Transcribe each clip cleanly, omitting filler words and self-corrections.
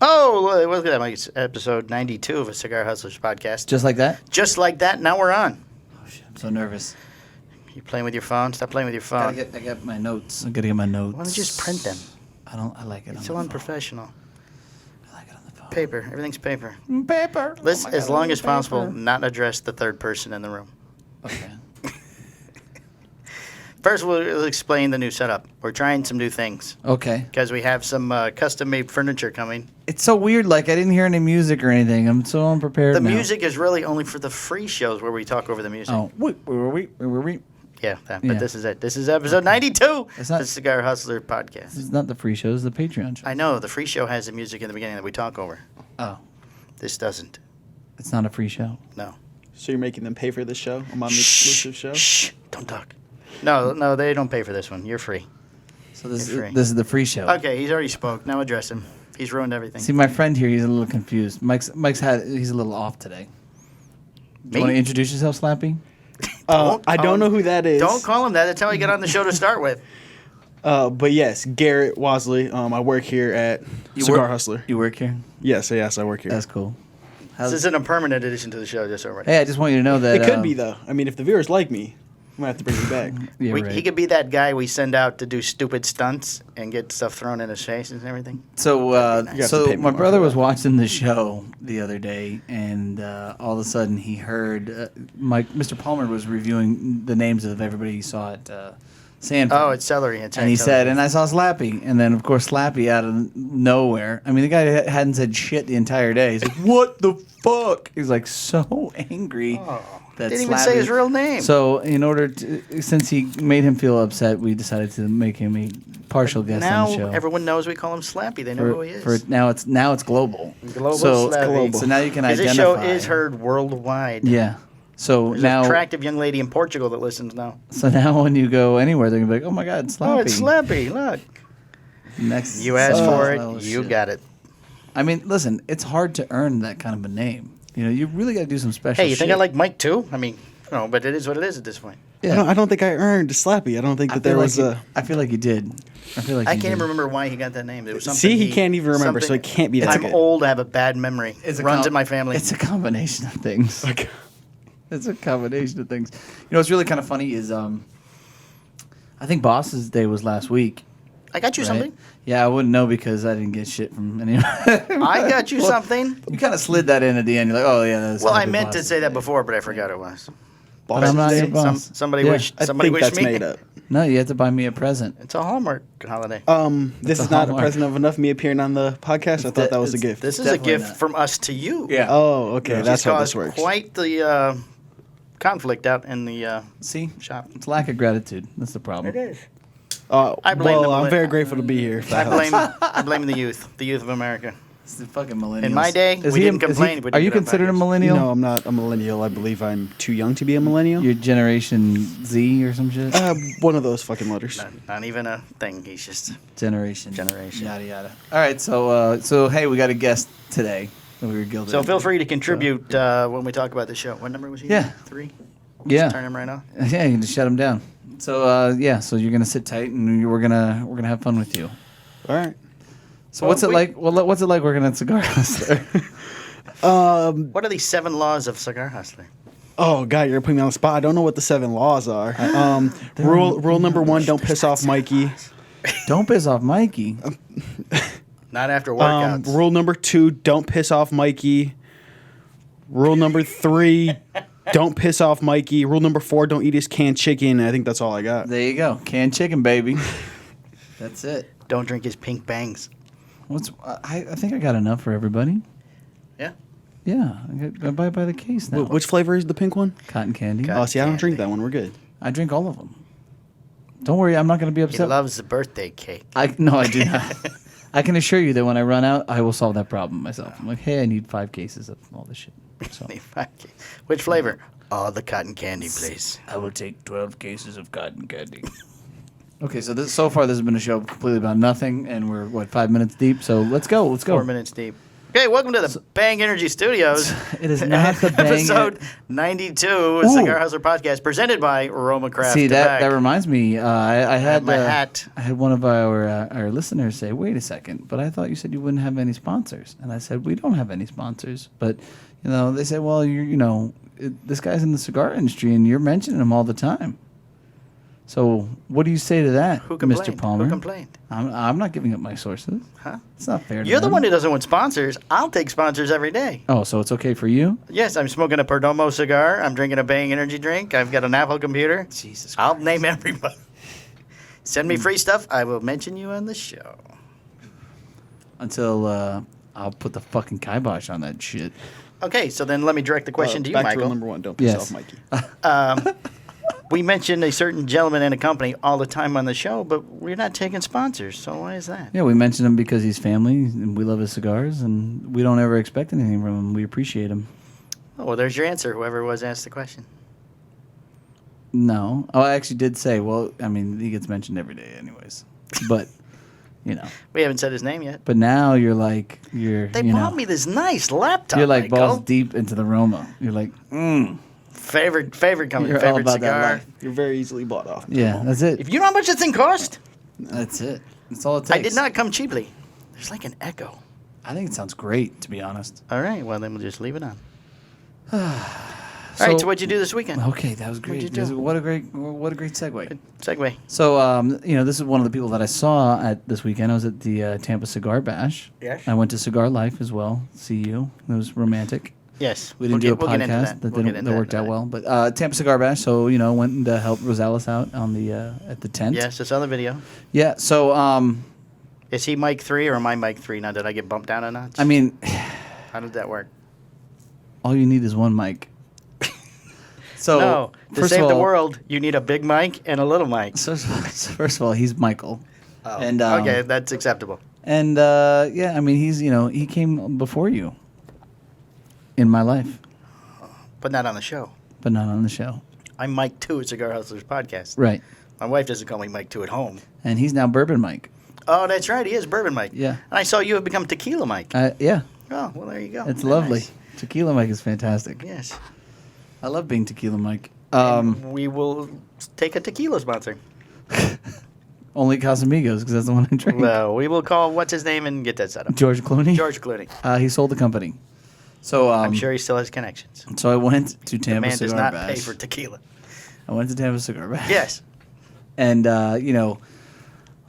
Oh, look at that, Mike. It's episode 92 of a Cigar Hustlers podcast. Just like that? Just like that. Now we're on. Oh, shit. I'm so nervous. You playing with your phone? Stop playing with your phone. I got my notes. I got to get my notes. Why don't you just print them? I like it. It's so unprofessional. I like it on the phone. Paper. Everything's paper. Paper. Let's, as long as possible, not address the third person in the room. Okay. First, we'll explain the new setup. We're trying some new things. Okay. Because we have some custom-made furniture coming. It's so weird. Like, I didn't hear any music or anything. I'm so unprepared The now. music is really only for the free shows where we talk over the music. Oh, where were we? Yeah, but Yeah. this is it. This is episode 92 It's not- of the Cigar Hustler podcast. This is not the free show. It's the Patreon show. I know. The free show has the music in the beginning that we talk over. Oh. This doesn't. It's not a free show. No. So you're making them pay for this show? I'm on the exclusive show? Shh. Don't talk. No, they don't pay for this one. You're free. So this You're free. is the free show. Okay, he's already spoke. Now address him. He's ruined everything. See, my friend here, he's a little confused. He's a little off today. Do you want to introduce yourself, Slappy? I don't know who that is. Don't call him that. That's how he got on the show to start with. But yes, Garrett Wasley. I work here at Cigar Hustler. You work here? Yes, I work here. That's cool. This isn't a permanent addition to the show, just already. Hey, I just want you to know that... It could be, though. I mean, if the viewers like me, I'm going to have to bring you back. Yeah, right. He could be that guy we send out to do stupid stunts and get stuff thrown in his face and everything. So, You have to pay me my more brother for was that. watching the show the other day, and all of a sudden he heard Mr. Palmer was reviewing the names of everybody he saw at Sanford. Oh, it's celery. And he said, and I saw Slappy. And then, of course, Slappy out of nowhere. I mean, the guy hadn't said shit the entire day. He's like, what the fuck? He's like so angry. That didn't even say his real name. So, in order to, since he made him feel upset, we decided to make him a partial guest on the show. Now everyone knows we call him Slappy. They know who he is. Now it's global. Global so, Slappy. So now you can Because identify. this show is heard worldwide. Yeah. So There's now, an attractive young lady in Portugal that listens now. so now when you go anywhere, they're gonna be like, "Oh my God, Slappy!" Oh, it's Slappy. Look. Next, You asked for it. oh, You shit. got it. I mean, listen, it's hard to earn that kind of a name. You know, you really got to do some special. Hey, you think I shit. like Mike too? I mean, no, but it is what it is at this point. Yeah. I don't think I earned Slappy. I don't think that there was a... I feel like you did. I feel like I you can't even did. remember why he got that name. There was something. See, he can't even remember, so it can't be that I'm good. old. I have a bad memory. It's It runs com- in my family. It's a combination of things. Okay. It's a combination of things. You know what's really kind of funny is I think Boss's Day was last week. I got you right? something. Yeah, I wouldn't know because I didn't get shit from anyone. I got you Well, something. You kind of slid that in at the end. You're like, oh yeah, that's. Well, I happy meant to Boss's say that Day. before, but I forgot it was. But I'm not Boss's your Day? boss. Somebody Yeah. wished. I Somebody think wished that's me. made up. No, you have to buy me a present. It's a Hallmark holiday. This a is not a Hallmark. present of enough me appearing on the podcast. I thought that was a gift. This is a definitely gift not. from us to you. Yeah. Oh, okay. Yeah. That's She's how this caused works. quite the conflict out in the See, shop. it's lack of gratitude. That's the problem. is. I blame the I'm millenn- very grateful to be here. if that helps. I blame the youth of America. It's the fucking millennials. In my day, we didn't complain. We Are didn't you get on considered a podcasts. millennial? No, I'm not a millennial. I believe I'm too young to be a millennial. You're Generation Z or some shit. One of those fucking letters. Not even a thing. He's just Generation. Generation. Yada yada. All right, so hey, we got a guest today. That we were gilded. so. Feel free to contribute when we talk about the show. What number was he? Yeah. 3. Yeah. Turn him right off. Yeah, you can just shut him down. So yeah, so you're gonna sit tight and we're gonna have fun with you. All right. So what's it like? Well, what's it like working at Cigar Hustler? What are the 7 laws of Cigar Hustler? Oh God, you're putting me on the spot. I don't know what the 7 laws are. Rule number 1: don't piss off Mikey. Don't piss off Mikey. Not after workouts. Rule number 2: don't piss off Mikey. Rule number 3: don't piss off Mikey. Rule number 4: don't eat his canned chicken. I think that's all I got. There you go, canned chicken, baby. That's it. Don't drink his pink bangs. I think I got enough for everybody. Yeah. Yeah, I buy by the case now. Which flavor is the pink one? Cotton candy. Cotton Oh, see, I don't drink candy. that one. We're good. I drink all of them. Don't worry, I'm not going to be He upset. loves the birthday cake. No, I do not. I can assure you that when I run out, I will solve that problem myself. I'm like, hey, I need 5 cases of all this shit. So Which flavor? Oh, the cotton candy, please. I will take 12 cases of cotton candy. Okay, so far this has been a show completely about nothing, and we're 5 minutes deep. So let's go. 4 minutes deep. Okay, welcome to the Bang Energy Studios. It is not the Bang episode 92 Cigar Hustler Podcast, presented by Roma Craft. See, that Tobacco. reminds me. I had my hat. I had one of our listeners say, "Wait a second, but I thought you said you wouldn't have any sponsors." And I said, "We don't have any sponsors." But they said, "Well, this guy's in the cigar industry, and you're mentioning him all the time." So, what do you say to that, Who complained? Mr. Palmer? Who complained? I'm not giving up my sources. Huh? It's not fair. You're to the them. one who doesn't want sponsors. I'll take sponsors every day. Oh, so it's okay for you? Yes, I'm smoking a Perdomo cigar. I'm drinking a Bang Energy drink. I've got an Apple computer. Jesus. I'll name everybody. Send me free stuff. I will mention you on the show. Until I'll put the fucking kibosh on that shit. Okay, so then let me direct the question to you, back Michael. to rule number one. Don't piss Yes. off Mikey. We mention a certain gentleman and a company all the time on the show, but we're not taking sponsors. So why is that? Yeah, we mentioned him because he's family, and we love his cigars, and we don't ever expect anything from him. We appreciate him. Oh, well, there's your answer, whoever was asked the question. No. Oh, I actually did say, well, I mean, he gets mentioned every day anyways. But, We haven't said his name yet. But now you're They bought me this nice laptop, You're like Michael. balls deep into the Roma. You're like, Favorite company, You're all favorite about that cigar. life. You're very easily bought off. Yeah, that's it. If you know how much this thing cost, That's it. That's all it takes. I did not come cheaply. There's like an echo. I think it sounds great, to be honest. All right, well, then we'll just leave it on. All right, so what'd you do this weekend? Okay, that was great. What'd you do? What a great segue. Good segue. So, this is one of the people that I saw at this weekend. I was at the Tampa Cigar Bash. Yes. I went to Cigar Life as well. See you. It was romantic. Yes. We didn't do a we'll get into podcast We'll get into that worked out well. But Tampa Cigar Bash, so went to help Rosales out on the at the tent. Yes, it's on the video. Yeah. So Is he Mike 3 or am I Mike 3? Now, did I get bumped down a notch? I mean, How did that work? all you need is one mic. So No, to first save of the all- world, you need a big mic and a little mic. So first of all, he's Michael. Oh, And okay, that's acceptable. And yeah, I mean, he's he came before you in my life, But not on the show. but not on the show. I'm Mike 2 at Cigar Hustlers Podcast. Right. My wife doesn't call me Mike 2 at home. And he's now Bourbon Mike. Oh, that's right. He is Bourbon Mike. Yeah. And I saw you have become Tequila Mike. Yeah, Oh, well, there you go. it's Very lovely. nice. Tequila Mike is fantastic. Yes. I love being Tequila Mike. We will take a tequila sponsor. Only Casamigos, because that's the one I drink. Well, we will call what's his name and get that set up. George Clooney. George Clooney. He sold the company. So I'm sure he still has connections. So I went to The Tampa man does Cigar not Bash. pay for tequila. I went to Tampa Cigar Bash. Yes, And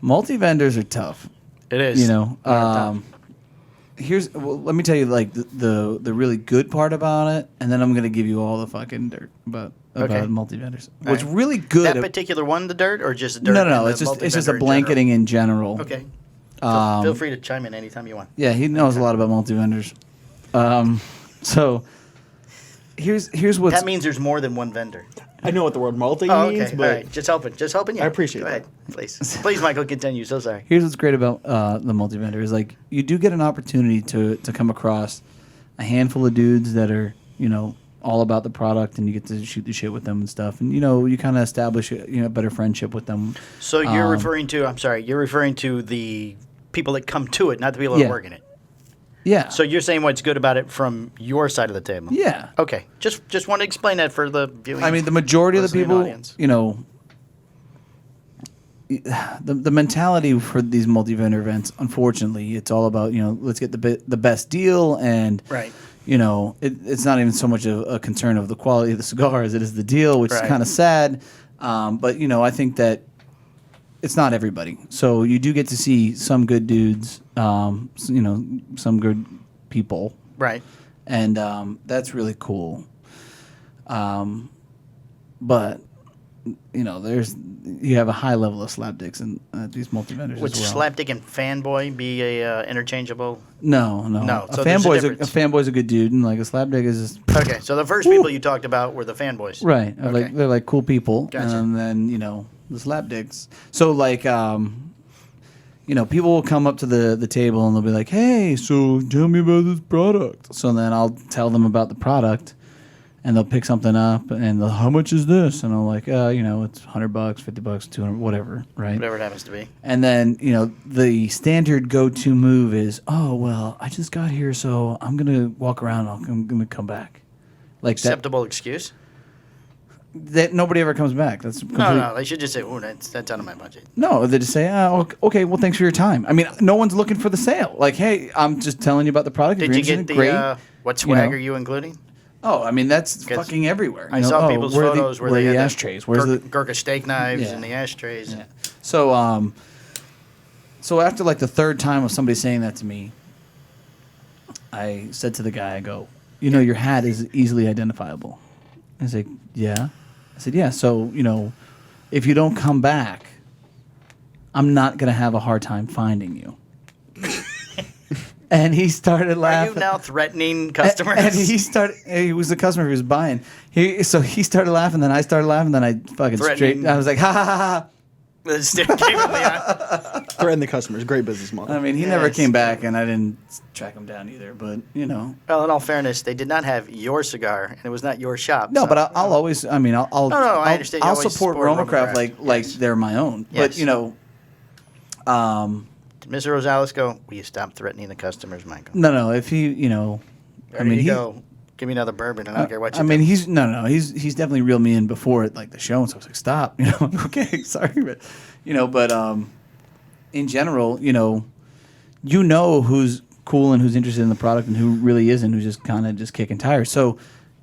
multi vendors are tough. it is. Let me tell you like the really good part about it, and then I'm gonna give you all the fucking dirt about Okay. multi vendors. All What's right. really good? that particular one, the dirt, or just the dirt? no, and it's the just a multi-vendor in blanketing in general. general? Okay. Um, Feel free to chime in anytime you want. Yeah, he knows a lot about multi vendors. So here's what's That means there's more than one vendor. I know what the word multi Oh, means, okay. but All right. Just helping you. I appreciate Go that. ahead, please. Please, Michael, continue. So sorry. Here's what's great about the multi vendor is like you do get an opportunity to come across a handful of dudes that are all about the product, and you get to shoot the shit with them and stuff, and you kind of establish a better friendship with them. So you're referring to? I'm sorry. You're referring to the people that come to it, not the people Yeah. that work in it. Yeah. So you're saying what's good about it from your side of the table? yeah. Okay. Just want to explain that for the viewing. I mean, the majority of the listening people, audience. the mentality for these multi-vendor events, unfortunately, it's all about let's get the best deal, and Right. it's not even so much a concern of the quality of the cigar as it is the deal, which Right. is kind of sad. But I think that it's not everybody. So you do get to see some good dudes, some good people, Right. and that's really cool. But you have a high level of slapdicks in these multi-vendors Would as well. slapdick and fanboy be a interchangeable? No. No, A so there's a fanboy's a difference. fanboy's a good dude, and like a slapdick is just Okay, so the first people you talked about were the fanboys. right. Okay. Like they're like cool people, Gotcha. and then the slapdicks. So like people will come up to the table and they'll be like, "Hey, so tell me about this product." So then I'll tell them about the product, and they'll pick something up, and they'll, how much is this? And I'm like, it's $100, $50, 200, whatever, right? Whatever it happens to be. And then, the standard go-to move is, oh, well, I just got here, so I'm going to walk around. I'm going to come back. Like Acceptable excuse? that nobody ever comes back. That's No. They should just say, "Oh, that's out of my budget." No, they just say, okay, well, thanks for your time. I mean, no one's looking for the sale. Like, hey, I'm just telling you about the product. Did you get the great? what swag are you including? Oh, I mean, that's fucking everywhere. I saw people's photos where they the had ashtrays. Where's the Gurkha steak knives Yeah. and the ashtrays. Yeah. So, so after like the third time of somebody saying that to me, I said to the guy, I go, your hat is easily identifiable. He's like, yeah. I said, yeah. So, if you don't come back, I'm not going to have a hard time finding you. And he started laughing. Are you now threatening customers? And he was the customer who was buying. So he started laughing, then I started laughing, then I fucking Threatening. I was like, ha ha ha ha. The stick came in the eye. Threaten the customers. Great business model. I mean, he never came back, and I didn't track him down either. But Well, in all fairness, they did not have your cigar, and it was not your shop. no. so- But I'll always. I mean, I'll. No, I understand. You I'll always support support Romacraft Romacraft. like Yes. they're my own. Yes. But Did Mr. Rosales go, "Will you stop threatening the customers, Michael?" no. If he, I mean, he go. Give me another bourbon, and I don't care what you I mean, do. he's definitely reeled me in before at like the show, and so I was like, stop, okay, sorry, but in general, who's cool and who's interested in the product and who really isn't, who's just kind of just kicking tires. So,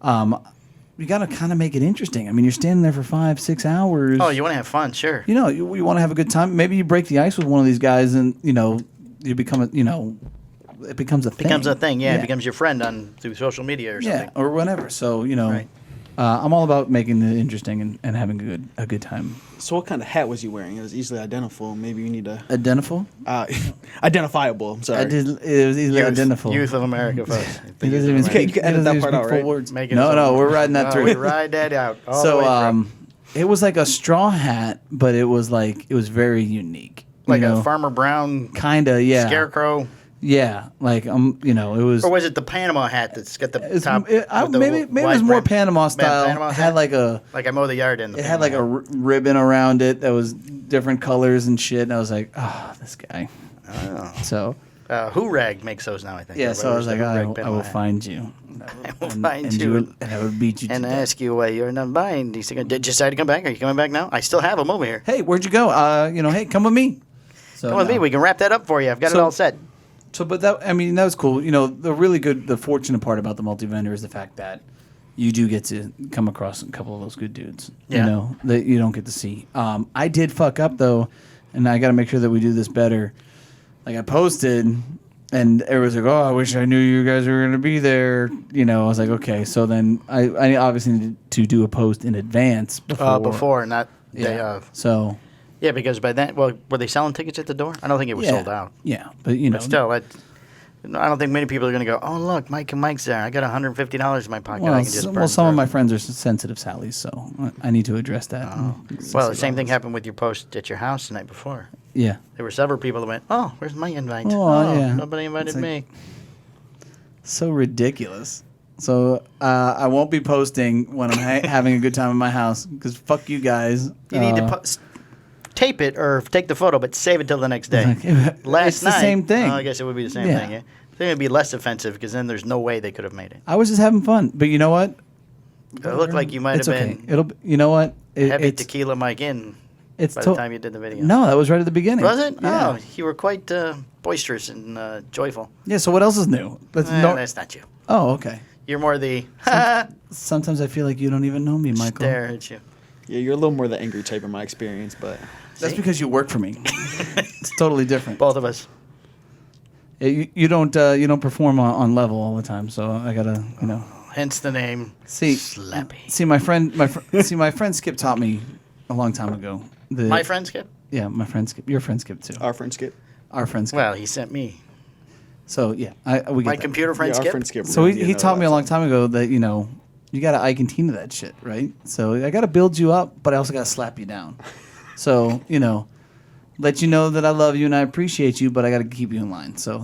you got to kind of make it interesting. I mean, you're standing there for 5-6 hours. Oh, you want to have fun, sure. You want to have a good time. Maybe you break the ice with one of these guys, and you become it becomes a thing. Becomes a thing, yeah. It becomes your friend through social media or something. Yeah, or whatever. So Right. I'm all about making it interesting and having a good time. So what kind of hat was you wearing? It was easily identifiable. Maybe you need a Identifiable? identifiable. I'm sorry. It was easily identifiable. Youth of America, folks. The It youth doesn't of even America. Okay, you can edit that speak part out, full right? words. Make it No, so- we're riding that through. We ride that out. All the way So through. it was like a straw hat, but it was very unique. Like a Farmer Brown Kinda, yeah. scarecrow. Yeah, like it was. Or was it the Panama hat that's got the It's, top? it, I, with the maybe it was wide more brim? Panama style. Panama It hat? had like a. Like I mow the yard in. The It had like a ribbon around it that was different colors and shit, and I was like, this guy. Oh. So Who Rag makes those now, I think. yeah, so I was like, Everybody I wears the Who will Rag Panama find you. I will find you. And I would beat you to and death. ask you why you're not buying. Did you decide to come back? Are you coming back now? I still have them over here. Hey, where'd you go? Hey, come with me. So, Come with me. We can wrap that up for you. I've got it So- all set. So, but that was cool. The fortunate part about the multi-vendor is the fact that you do get to come across a couple of those good dudes. Yeah. That you don't get to see. I did fuck up though, and I got to make sure that we do this better. Like I posted, and everyone's like, "Oh, I wish I knew you guys were going to be there." I was like, "Okay." So then I obviously needed to do a post in advance Before, not day Yeah. of. So Yeah, because by then, were they selling tickets at the door? I don't think it was sold out. Yeah, but But still, I don't think many people are going to go, "Oh, look, Mike and Mike's there. I got $150 in my pocket. I can just burn some of through." my friends are sensitive Sallies, so I need to address that. Well, the same thing happened with your post at your house the night before. Yeah. There were several people that went, "Oh, where's my invite? Oh, yeah. Nobody invited It's like- me." So ridiculous. So I won't be posting when I'm having a good time in my house because fuck you guys. You need to tape it or take the photo, but save it till the next day. Last it's night, the same thing. I guess it would be the same Yeah. thing. Yeah? I think it'd be less offensive because then there's no way they could have made it. I was just having fun, but you know what? It looked like you might It's have okay. been It'll. You know what? heavy it's tequila Mike in it's by to- the time you did the video. No, that was right at the beginning. Was it? Yeah. Oh, you were quite boisterous and joyful. Yeah. So what else is new? That's That's not you. Oh, okay. You're more the Sometimes I feel like you don't even know me, Michael. stare at you. Yeah, you're a little more the angry type in my experience, but That's See? because you work for me. It's totally different. Both of us. Yeah, you don't perform on level all the time, so I gotta Hence the name see Slappy. See my friend Skip taught me a long time ago. My friend Skip? Yeah, my friend Skip. Your friend Skip too. our friend Skip. Our friend Skip. Well, he sent me. So yeah, we get My that. computer friend Yeah, our Skip? friend Skip. So he taught me a long time ago that you gotta Ike and Tina that shit, right? So I gotta build you up, but I also gotta slap you down. So let you know that I love you and I appreciate you, but I gotta keep you in line. So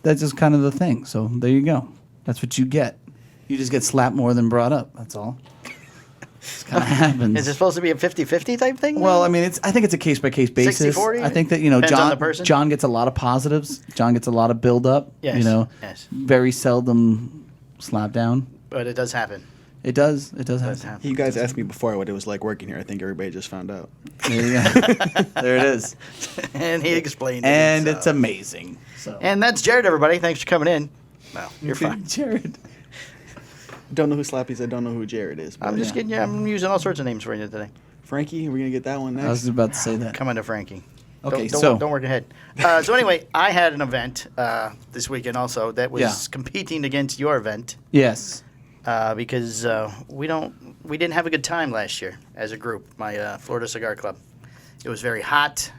that's just kind of the thing. So there you go. That's what you get. You just get slapped more than brought up. That's all. It kind of happens. Is it supposed to be a 50-50 type thing? Well, I mean, I think it's a case by case basis. 60-40? I think that Depends on the person? John gets a lot of positives. John gets a lot of build up. Yes, You know, yes. very seldom slap down. But it does happen. It does. It does It does happen. happen. You guys asked me before what it was like working here. I think everybody just found out. There you go. There it is. And he explained it. And himself. it's amazing. So. And that's Jared, everybody. Thanks for coming in. Well, you're fine. Jared. Don't know who Slappy is. I don't know who Jared is. I'm but- just kidding you. I'm using all sorts of names for you today. Frankie, are we going to get that one I was next? about to say that. Come on to Frankie. Okay, Don't work ahead. So anyway, I had an event this weekend also that was competing against your event Yes. because we didn't have a good time last year as a group. My Florida Cigar Club. It was very hot.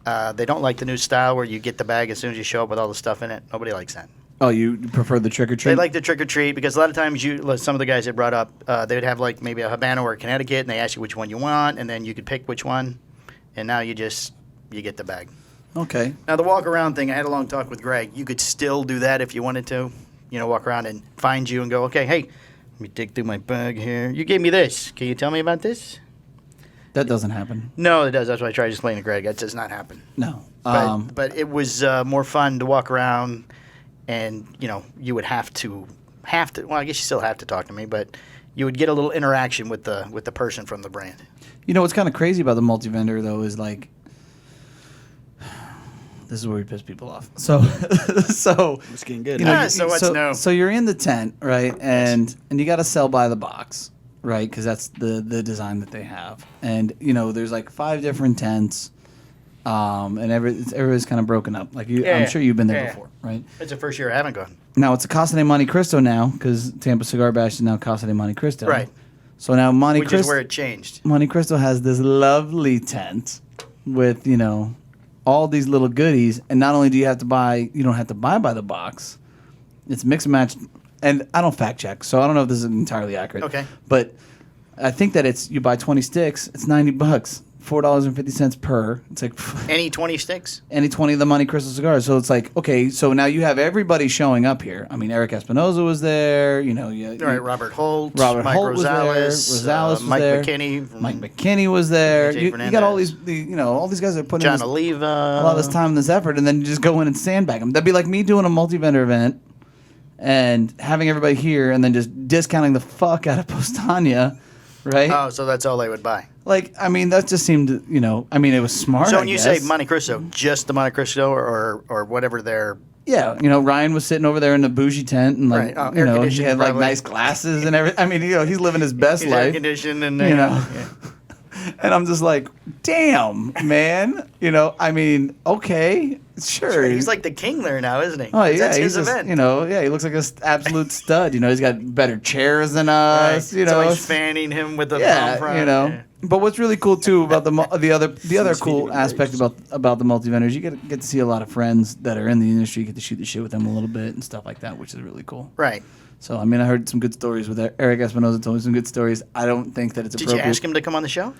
They don't like the new style where you get the bag as soon as you show up with all the stuff in it. Nobody likes that. Oh, you prefer the trick or treat? They like the trick or treat because a lot of times some of the guys that brought up, they would have like maybe a Habano or a Connecticut, and they ask you which one you want, and then you could pick which one, and now you get the bag. Okay. Now the walk around thing, I had a long talk with Greg. You could still do that if you wanted to, walk around and find you and go, okay, hey, let me dig through my bag here. You gave me this. Can you tell me about this? That doesn't happen. No, it does. That's what I tried to explain to Greg. That does not happen. No. But it was more fun to walk around. And, you would have to, well, I guess you still have to talk to me, but you would get a little interaction with the person from the brand. You know what's kind of crazy about the multi-vendor, though, is like, this is where we piss people off. So It's getting good. So what's new? So you're in the tent, right? And you got to sell by the box, right? Because that's the design that they have. And, there's like 5 different tents. And everybody's kind of broken up. Like I'm sure you've been there before, right? It's the first year I haven't gone. Now it's a Casa de Monte Cristo now because Tampa Cigar Bash is now Casa de Monte Cristo. Right. So now Which is where it changed. Monte Cristo has this lovely tent with all these little goodies, and not only do you don't have to buy by the box. It's mix and match, and I don't fact check, so I don't know if this is entirely accurate. Okay. But I think that you buy 20 sticks, it's $90. $4.50 per. It's like Any 20 sticks? any 20 of the Monte Cristo cigars. So it's like, okay, so now you have everybody showing up here. I mean, Eric Espinoza was there. Right, Robert Holt, Robert Mike Holt was there. Rosales, Rosales was Mike there. McKinney, Mike McKinney was there. AJ You got all Fernandez. these, all these guys that are putting John in Oliva. a lot of this time and this effort, and then you just go in and sandbag them. That'd be like me doing a multi-vendor event and having everybody here and then just discounting the fuck out of Postania, right? Oh, so that's all they would buy. Like, I mean, that just seemed, it was smart. So when I you say guess. Monte Cristo, just the Monte Cristo or whatever their... Yeah, Ryan was sitting over there in the bougie tent, and like, Right. Oh, he air had conditioning like probably. nice glasses and everything. I mean, he's living his best He's air life, conditioned and... Yeah. And I'm just like, damn, man. I mean, okay, sure. He's like the king there now, isn't he? Oh yeah, That's he's his just, event. he looks like an absolute stud. He's got better chairs than us. Right. So he's fanning him with the palm front. Yeah. But what's really cool too about the other cool aspect about the multi-vendors, you get to see a lot of friends that are in the industry. You get to shoot the shit with them a little bit and stuff like that, which is really cool. Right. So I mean, I heard some good stories with Eric Espinoza. Told me some good stories. I don't think that it's Did appropriate. you ask him to come on the show?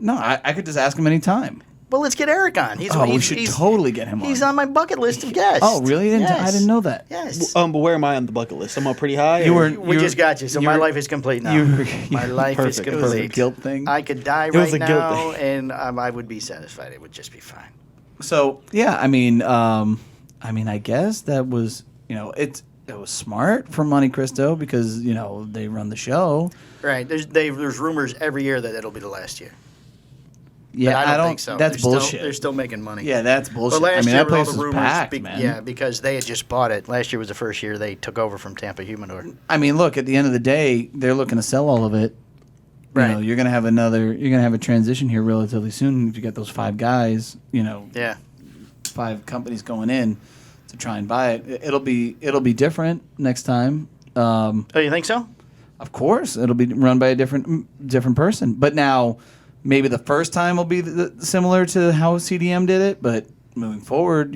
No, I could just ask him anytime. Well, let's get Eric on. We should totally get him on. He's on my bucket list of guests. Oh, really? I didn't know that. Yes. But where am I on the bucket list? I'm up pretty high. You or- were- We just got you, so my life is complete now. My life is Perfect. It was a complete. guilt thing. I could die was right a guilt now, thing. and I would be satisfied. It would just be fine. So yeah, I mean, I guess that was it was smart for Monte Cristo because they run the show. Right. There's rumors every year that it'll be the last year. Yeah, But I don't think so. That's bullshit. They're still making money. Yeah, that's bullshit. But last year, that with all place the was rumors, packed, man. Yeah, because they had just bought it. Last year was the first year they took over from Tampa Humidor. I mean, look, at the end of the day, they're looking to sell all of it. Right. You're gonna have a transition here relatively soon if you got those 5 guys. Yeah. 5 companies going in to try and buy it. It'll be different next time. Oh, you think so? Of course, it'll be run by a different person. But now, maybe the first time will be similar to how CDM did it. But moving forward,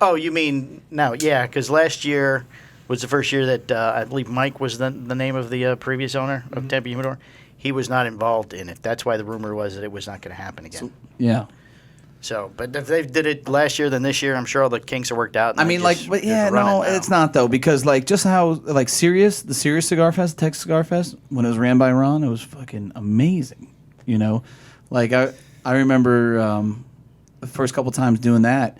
Oh, you mean now? Yeah, because last year was the first year that I believe Mike was the name of the previous owner of Tampa Humidor. He was not involved in it. That's why the rumor was that it was not going to happen again. yeah. So, but if they did it last year than this year, I'm sure all the kinks are worked out. And I they mean, like, just- but just yeah, run no, it now. it's not though, because like just how like the Sirius Cigar Fest, Texas Cigar Fest, when it was ran by Ron, it was fucking amazing. You know, like I remember the first couple times doing that.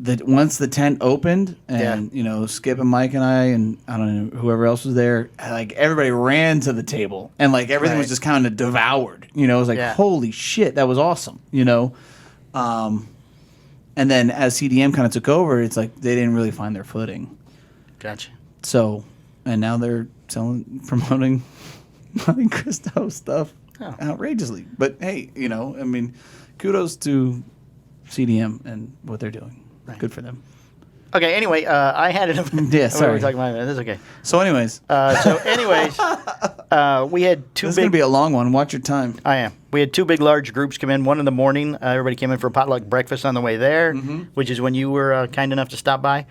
That once the tent opened and you know Skip and Mike and I don't know whoever else was there, like everybody ran to the table and like everything was Right. just kind of devoured. You know, it was like Yeah. holy shit, that was awesome. You know. And then as CDM kind of took over, it's like they didn't really find their footing. Gotcha. So, and now they're promoting Christo stuff Oh. outrageously. But hey, you know, I mean, kudos to CDM and what they're doing. Right. Good for them. Okay. Anyway, I had it. Yeah, What were we sorry. talking about? This is okay. So, anyways, We had two this is going to big. be a long one. Watch your time. I am. We had two big, large groups come in. One in the morning. Everybody came in for a potluck breakfast on the way there, which is when you were kind enough to stop by.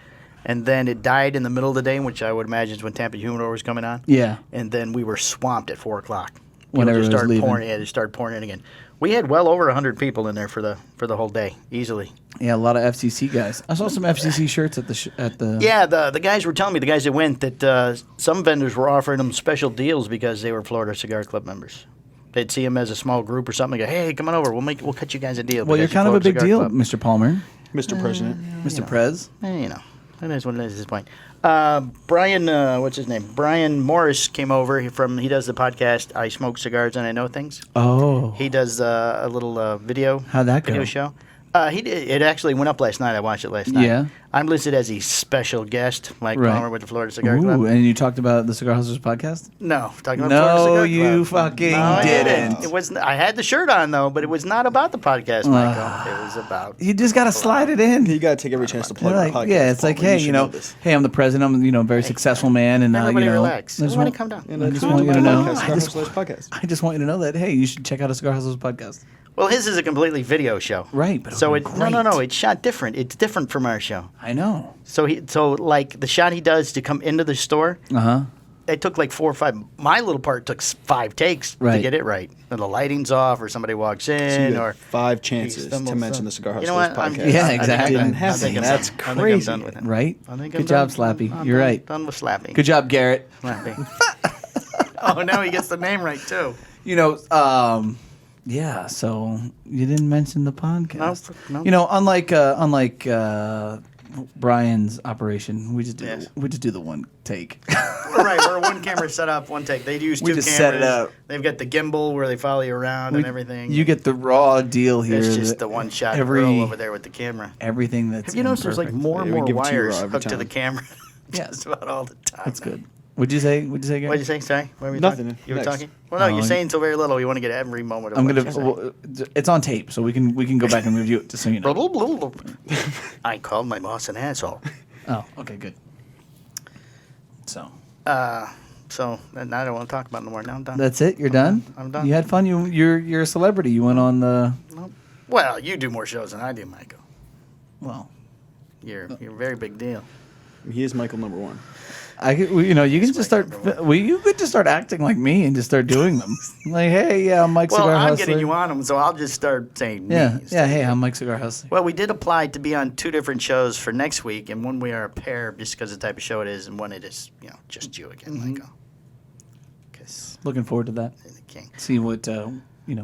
And then it died in the middle of the day, which I would imagine is when Tampa Humidor was coming on. Yeah. And then we were swamped at 4 o'clock. When People everyone just was started leaving. pouring. Yeah, they started pouring in again. We had well over 100 people in there for the whole day, easily. Yeah, a lot of FCC guys. I saw some FCC shirts at the. Yeah, the guys were telling me, the guys that went, that some vendors were offering them special deals because they were Florida Cigar Club members. They'd see them as a small group or something. Go, hey, come on over. We'll cut you guys a deal. Well, you're because kind of a Florida big Cigar deal, Club." Mr. Palmer, Mr. President. Mr. Prez. You know, that is what it is at this point. Brian, what's his name? Brian Morris came over. He does the podcast I Smoke Cigars and I Know Things. Oh, He does a little video. How'd that go? Video show. It actually went up last night. I watched it last night. Yeah. I'm listed as a special guest, Mike Right. Palmer with the Florida Cigar Club. Ooh, and you talked about the Cigar Hustlers podcast? No, talking about No, Florida Cigar you Club. fucking No, I didn't. It was. I had the shirt on though, but it was not about the podcast, Michael. It was about. You just gotta slide it in. You got to take every chance to plug You're the like, podcast. yeah, it's like, Palmer. hey, should you know, this. hey, I'm the president. I'm, a very successful man, and Everybody you know, relax. I just Everybody want- calm down. And I then just come want to you to my know. podcast, I Cigar just- Hustlers podcast. I just want you to know that, hey, you should check out a Cigar Hustlers podcast. Well, his is a completely video show. Right, but So it'll be no, great. it's shot different. It's different from our show. I know. So like the shot he does to come into the store, Uh huh. it took like 4 or 5. My little part took 5 takes to Right. get it right. And the lighting's off, or somebody walks So in, you or had 5 chances to stumbles mention up. the Cigar You Hustlers know what? podcast. Yeah, I think exactly. I'm Didn't happen. done. That's I think I'm crazy. done with it. Right. I think Good I'm job, done. Slappy. I'm You're done- right. Done with Slappy. Good job, Garrett. Slappy. Oh, now he gets the name right too. You know, yeah. So you didn't mention the podcast. No. You know, unlike Brian's operation, we just do Yes. the one take. Right, we're one camera set up, one take. They use 2 We cameras. just set it up. They've got the gimbal where they follow you around and everything. You get the raw deal here. It's just that the one shot every- grill over there with the camera. Everything that's Have you noticed there's like imperfect. more and Yeah, we more give it to you wires raw every hooked to time. the camera? Yeah. Just about all the time. That's good. What'd you say? Garrett? What did you say? Sorry, what were you Nothing. talking? You were Next. talking. Well, no, Oh, you're saying so very little. You want to get every moment of I'm what gonna. you're saying. Well, it's on tape, so we can go back and review it. Just so you know. Blah, blah, blah, blah. I called my boss an asshole. Oh, okay, good. So So now I don't want to talk about it no more. Now I'm done. that's it. You're done. I'm done. You had fun. You're a celebrity. You went on the. Well, you do more shows than I do, Michael. Well, You're a very big deal. He is Michael number 1. you know, you can just start. number Well, you could just start acting like me and just start doing them. Like, hey, yeah, I'm Mike Well, Cigar I'm Hustler. getting you on them, so I'll just start saying Yeah, me. yeah. Hey, I'm Mike Cigar Hustler. Well, we did apply to be on 2 different shows for next week, and one we are a pair just because of the type of show it is, and one it is, just you again, Michael. Because Looking forward to that. you're the king. See what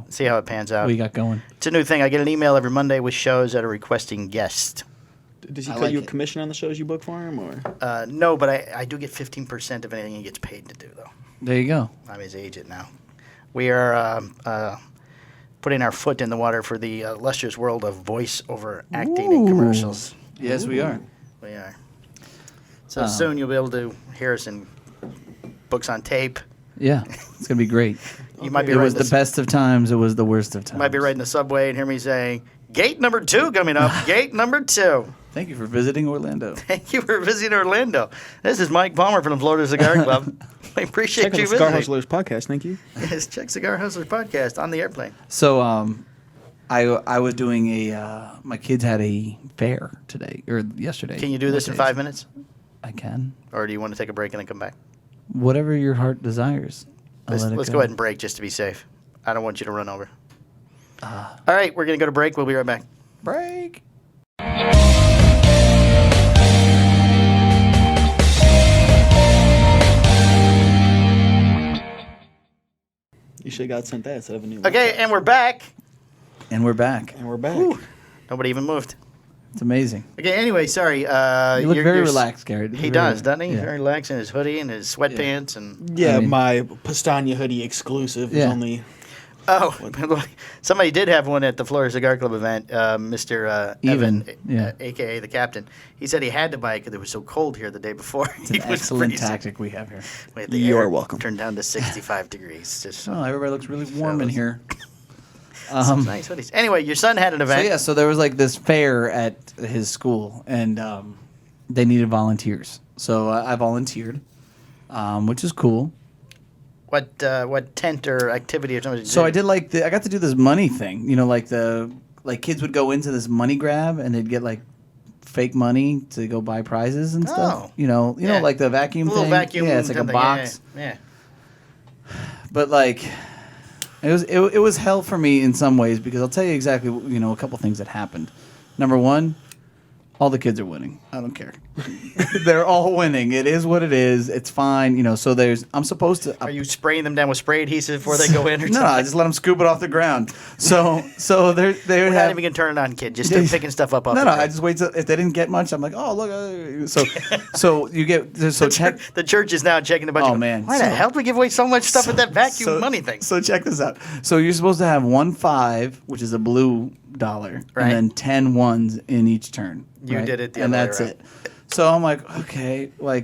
See how it pans out. what you got going. It's a new thing. I get an email every Monday with shows that are requesting guests. Does he I cut like you a it. commission on the shows you book for him, or? No, but I do get 15% of anything he gets paid to do, though. There you go. I'm his agent now. We are putting our foot in the water for the illustrious world of voice-over acting in Ooh. commercials. Yes, we are. We are. So soon you'll be able to hear us in books on tape. Yeah, it's gonna be great. You might be It right was the best of times. It was the worst of times. Might be riding the subway and hear me saying, "Gate number 2 coming up. Gate number 2." Thank you for visiting Orlando. Thank you for visiting Orlando. This is Mike Palmer from the Florida Cigar Club. I appreciate Check out you the Cigar visiting. Hustlers podcast. Thank you. Yes, check Cigar Hustlers podcast on the airplane. So, I was doing my kids had a fair today or yesterday. Can you do this in 5 minutes? I can. Or do you want to take a break and then come back? Whatever your heart desires. I'll Let's let it go ahead and break just to be safe. I don't want you to run over. All right, we're going to go to break. We'll be right back. Break. You should have got sent that instead of a new Okay, laptop. and we're back. And we're back. And we're back. Whew. Nobody even moved. It's amazing. Okay, anyway, sorry. You look very relaxed, Garrett. He does, doesn't he? Yeah. Very relaxed in his hoodie and his sweatpants and. Yeah, I mean- my Pastania hoodie exclusive is Yeah. only. Oh, somebody did have one at the Florida Cigar Club event. Mr. Evan, yeah. a.k.a. the captain. He said he had to buy it because it was so cold here the day before. It's an excellent tactic we have here. Wait, the You're air welcome. Turned down to 65 degrees. Just Oh, everybody looks really warm in Fellas. here. some nice hoodies. Anyway, your son had an So event. yeah, so there was like this fair at his school, and they needed volunteers. So I volunteered, which is cool. What tent or activity or something? So I did like I got to do this money thing. You know, like kids would go into this money grab and they'd get like fake money to go buy prizes and stuff. Oh. You know, Yeah. like the vacuum A little thing. vacuum. Yeah, it's like a something, box. Yeah. But like, it was hell for me in some ways because I'll tell you exactly a couple things that happened. Number one, all the kids are winning. I don't care. They're all winning. It is what it is. It's fine. So I'm supposed to. Are you spraying them down with spray adhesive before they go in or No, something? I just let them scoop it off the ground. So they would We're not have. even going to turn it on, kid. Just start picking stuff up off No, the no. ground. I just wait till if they didn't get much. I'm like, oh look. So you get check. The church is now checking the budget. Oh, man. Why the hell do we give away so much stuff at that vacuum so- money thing? So check this out. So you're supposed to have 1 5, which is a blue dollar, Right. and then 10 ones in each turn. You right? did it the and other way that's around. it. So I'm like, okay, well,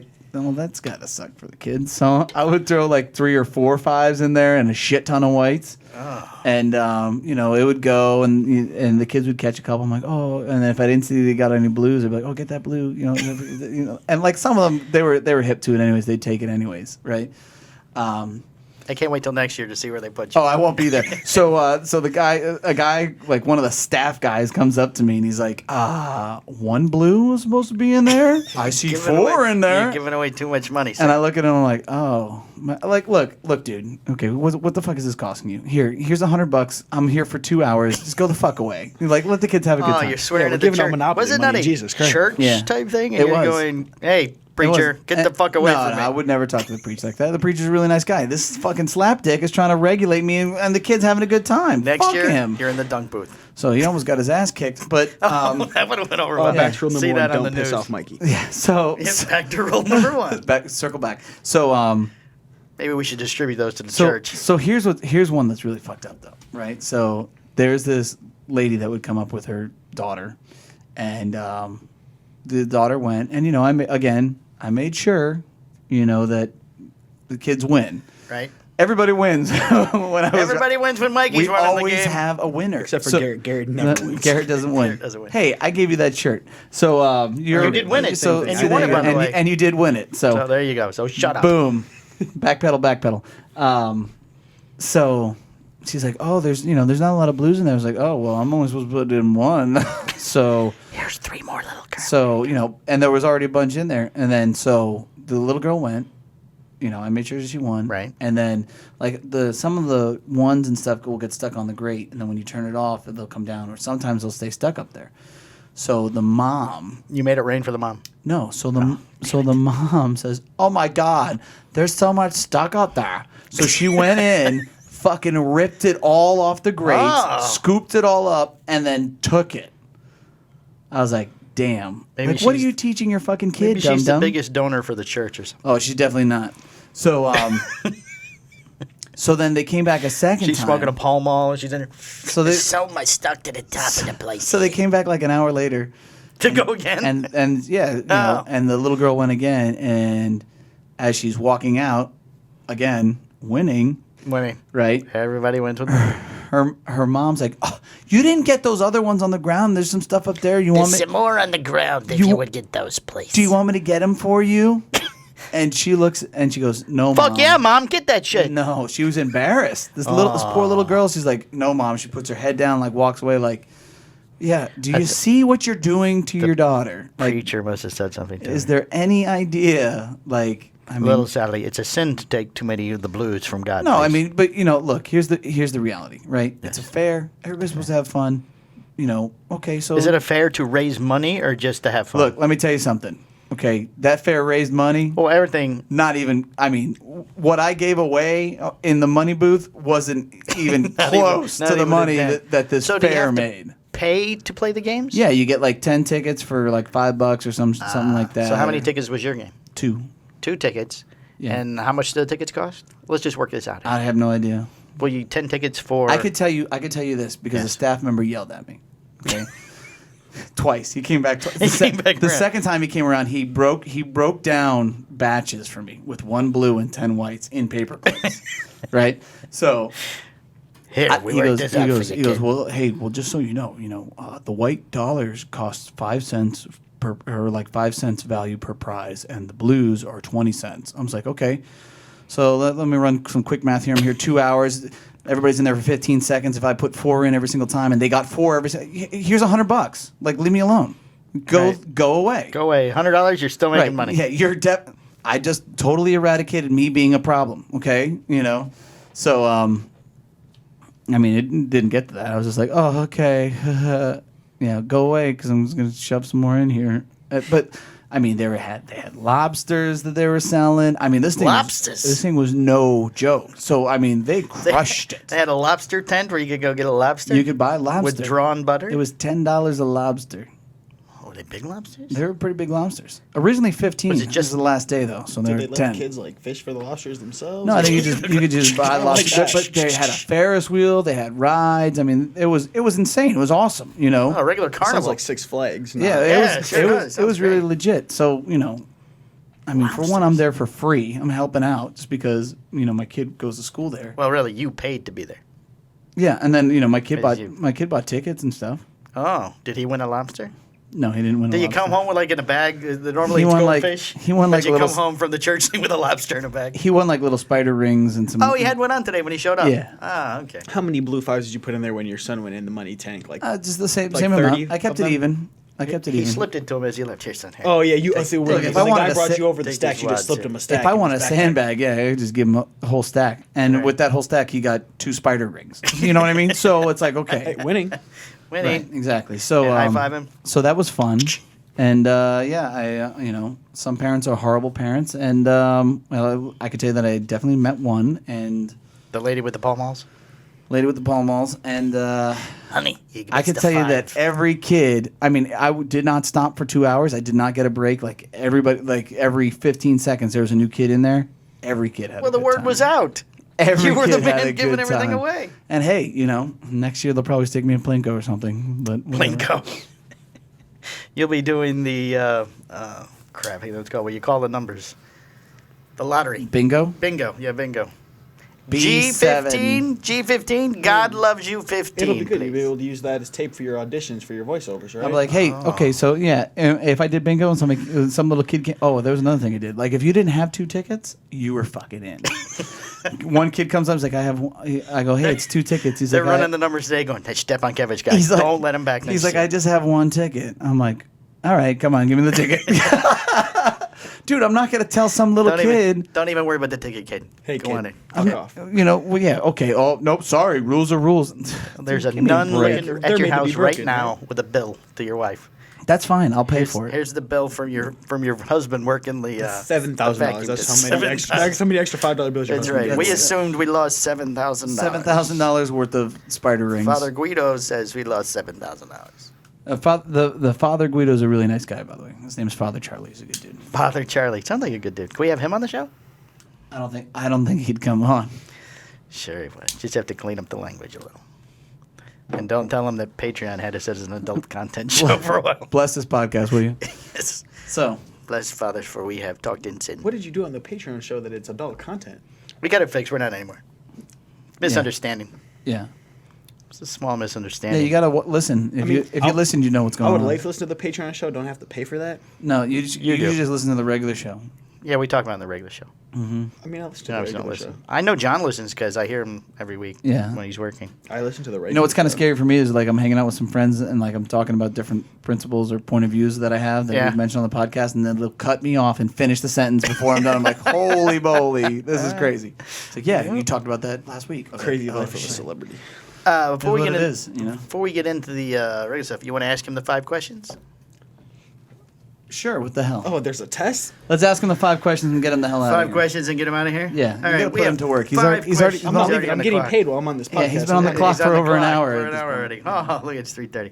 that's gotta suck for the kids. So I would throw like 3 or 4 5s in there and a shit ton of whites. Oh. And it would go, and the kids would catch a couple. I'm like, oh, and then if I didn't see they got any blues, I'd be like, oh, get that blue, and like some of them, they were hip to it anyways. They'd take it anyways, right? I can't wait till next year to see where they put you. Oh, I won't be there. So a guy, like one of the staff guys, comes up to me and he's like, 1 blue was supposed to be in there. I see Giving 4 away- in there. You're giving away too much money. And I look at him, I'm like, oh, look, dude. Okay, what the fuck is this costing you? Here's $100. I'm here for 2 hours. Just go the fuck away. Like, let the kids have a good Oh, time. you're swearing Yeah, we're at the giving out church. Monopoly Was it money, not a Jesus Christ. church Yeah. type thing? And It you're was. going, hey, It preacher, was- get the fuck away from me. I would never talk to the preacher like that. The preacher's a really nice guy. This fucking slapdick is trying to regulate me, and the kid's having a good time. Next Fuck year, him. you're in the dunk booth. So he almost got his ass kicked. But That would have went over well. Back to rule See number that 1, on the don't piss news. off Mikey. yeah, so Yeah, back to rule number 1. circle back. So Maybe we should distribute those to the So, church. so here's one that's really fucked up though, right? So there's this lady that would come up with her daughter, and the daughter went, and I made sure, that the kids win. Right? Everybody wins. when I was, Everybody wins when Mikey's we running the always game. have a winner, Except for So- Garrett. Garrett never wins. Garrett doesn't win. Garrett doesn't win. Hey, I gave you that shirt, so You did win it, So and you won it, by the way. and you did win it. So there you go. So shut up. Boom. Backpedal. So she's like, oh, there's not a lot of blues in there. I was like, oh, well, I'm only supposed to put in 1. So, Here's 3 more little girls. so, and there was already a bunch in there. And then, so the little girl went, I made sure she won. Right. And then, like, some of the ones and stuff will get stuck on the grate. And then when you turn it off, they'll come down. Or sometimes they'll stay stuck up there. So the mom You made it rain for the mom. no, so the mom says, "Oh my God, there's so much stuck up there." So she went in, fucking ripped it all off the grates, Oh. scooped it all up, and then took it. I was like, "Damn! Maybe Like, what are she's- you teaching your fucking kid, Maybe dum she's the dum?" biggest donor for the church or something. Oh, she's definitely not. So, so then they came back a second She's time. smoking a Pall Mall. She's in there. So they, So much stuck to the top of the place. so they came back like an hour later. to go again. and yeah, Oh. and the little girl went again, and as she's walking out, again winning, Winning. right? Everybody wins with Her mom's like, "Oh, you didn't get those other ones on the ground. There's some stuff up there. You want me? more on the ground if You- would get those, please. Do you want me to get them for you?" And she looks and she goes, "No, Fuck Mom." yeah, Mom. Get that shit. No, she was embarrassed. This poor little girl. She's like, "No, Mom." She puts her head down, like walks away, like, "Yeah, do you see what you're doing to your daughter? Like, Preacher must have said something to is her. there any idea? Like, I mean, Little Sally, it's a sin to take too many of the blues from God. no, I please. mean, but look, here's the reality, right? It's a fair. Everybody's supposed to have fun. okay, so Is it a fair to raise money or just to have fun? look, let me tell you something. Okay, that fair raised money. well, everything. Not even. I mean, what I gave away in the money booth wasn't even close not to the even a money dent. that this So do you fair have to made. Pay to play the games? Yeah, you get like 10 tickets for like $5 or something like that. So how many tickets was your game? 2. 2 tickets. Yeah. And how much do the tickets cost? Let's just work this out. I have no idea. Well, you 10 tickets for. I could tell you this because a Yes. staff member yelled at me. Okay. Twice. He came back twice. He came back the around. second time he came around, he broke down batches for me with 1 blue and 10 whites in paper clips. Right? So Here, we worked this out for you, he goes, kid. well, hey, well, just so you know, the white dollars cost 5 cents or like 5 cents value per prize, and the blues are 20 cents. I was like, okay. So let me run some quick math here. I'm here 2 hours. Everybody's in there for 15 seconds. If I put 4 in every single time, and they got 4 every, here's $100. Like, leave me alone. Go away. Go away. $100, you're still making money. Yeah, I just totally eradicated me being a problem. Okay, So, I mean, it didn't get to that. I was just like, oh, okay, yeah, go away because I'm just gonna shove some more in here. But I mean, they had lobsters that they were selling. I mean, this thing was no joke. So I mean, they crushed it. They had a lobster tent where you could go get a lobster. You could buy lobster with drawn butter. It was $10 a lobster. Oh, were they big lobsters? They were pretty big lobsters. Originally 15. Was it This just- is the last day though, so they Did were they let 10. kids like fish for the lobsters themselves? No, I think you could just buy lobster. that. But they had a Ferris wheel. They had rides. I mean, it was insane. It was awesome. Oh, a regular Sounds carnival. like Six Flags. Yeah, Yeah, it sure does. was Sounds really great. legit. So I mean, for one, I'm there for free. I'm helping out just because my kid goes to school there. Well, really, you paid to be there. Yeah, and then my kid As bought you- bought tickets and stuff. Oh, did he win a lobster? No, he didn't win. Did a you come lobster. home with like in a bag? Normally He it's won, like- goldfish. he won, But like, you little come home from the church with a lobster in a bag. He won like little spider rings and some. Oh, he had one on today when he showed up. Yeah. Ah, okay. How many blue fives did you put in there when your son went in the money tank? Like, just the same Like same 30 amount. I kept of it them? even. I kept it He even. slipped it to him as he left. Here, son. Here. oh yeah, you. Take- So take when it. If the I wanted guy to brought sit- you over the take stack, these you just wads slipped here. him a stack. If I in want a his backpack. sandbag, yeah, I just give him a whole stack, and Right. with that whole stack, he got 2 spider rings. You know what I mean? So it's like okay, Hey, winning. Winnie. right, exactly. So Yeah, high five him. So that was fun, and yeah, I some parents are horrible parents, and well, I could tell you that I definitely met one, and The lady with the Pall Malls. lady with the Pall Malls, and Honey, you I could tell you that every kid. I mean, did not stop for 2 hours. I did not get a break. Like everybody, like every 15 seconds, there was a new kid in there. Every kid had. Well, a the good word time. was out. Every You were the kid had man a giving good everything time. away. And hey, next year they'll probably stick me in Plinko or something. But whatever. Plinko. You'll be doing the crap. Let's go. What you call the numbers? The lottery. Bingo. Bingo. Yeah, bingo. B7. G15. God loves you 15. It'll be good. You'll be please. able to use that as tape for your auditions for your voiceovers, right? I'm like, hey, okay, so yeah, if I did bingo and some little kid came, oh, there was another thing I did. Like, if you didn't have 2 tickets, you were fucking in. One kid comes up, he's like, I go, hey, it's 2 tickets. He's They're like, running the numbers today going, that Stepankevich guy. He's like- Don't let him back next He's like, year. I just have 1 ticket. I'm like, all right, come on, give me the ticket. Dude, I'm not gonna tell some little kid. Don't even worry about the ticket, kid. Hey, Go kid. on in. Fuck off. Well, yeah, okay. Oh, nope, sorry. Rules are rules. There's a Give me a nun break. looking They're at your meant to be house right broken, now right? with a bill to your wife. That's fine. I'll pay for it. Here's the bill from your husband working the $7,000. vacuum That's business. how many extra. That's how many extra $5 bills. That's right. We assumed we lost $7,000. $7,000 worth of spider rings. Father Guido says we lost $7,000. The Father Guido's a really nice guy, by the way. His name is Father Charlie. He's a good dude. Father Charlie sounds like a good dude. Can we have him on the show? I don't think he'd come on. Sure, he would. Just have to clean up the language a little. And don't tell him that Patreon had us as an adult content show for a while. Bless this podcast, will you? Yes. So, Bless fathers, for we have talked in sin. What did you do on the Patreon show that it's adult content? We got it fixed. We're not anymore. Misunderstanding. yeah. It's a small Yeah, misunderstanding. you gotta listen. If you I'll- listen, you know what's I going would on. like to listen to the Patreon show. Don't have to pay for that. No, you just, You do. just listen to the regular show. Yeah, we talk about it on the regular show. I mean, I listen to John the don't regular listen. show. I know John listens because I hear him every week Yeah. when he's working. I listen to the regular. You know what's kind of show. scary for me is like I'm hanging out with some friends and like I'm talking about different principles or point of views that I have that Yeah. we've mentioned on the podcast, and then they'll cut me off and finish the sentence before I'm done. I'm like, holy moly, this is crazy. It's like, yeah, you talked about that last week. Crazy Oh, life of a shit. celebrity. Before we what get it in, is, you know. before we get into the regular stuff, you want to ask him the 5 questions? Sure. What the hell? Oh, there's a test? Let's ask him the 5 questions and get him the hell out. 5 of here. questions and get him out of here. Yeah, All you right. gotta we put him have to work. He's 5 already- he's already- questions. I'm not He's leaving. I'm on the getting clock. paid while I'm on this podcast. Yeah, he's been on the clock He's for on the over an clock hour. For at an this hour point. already. Oh, look, it's 3:30.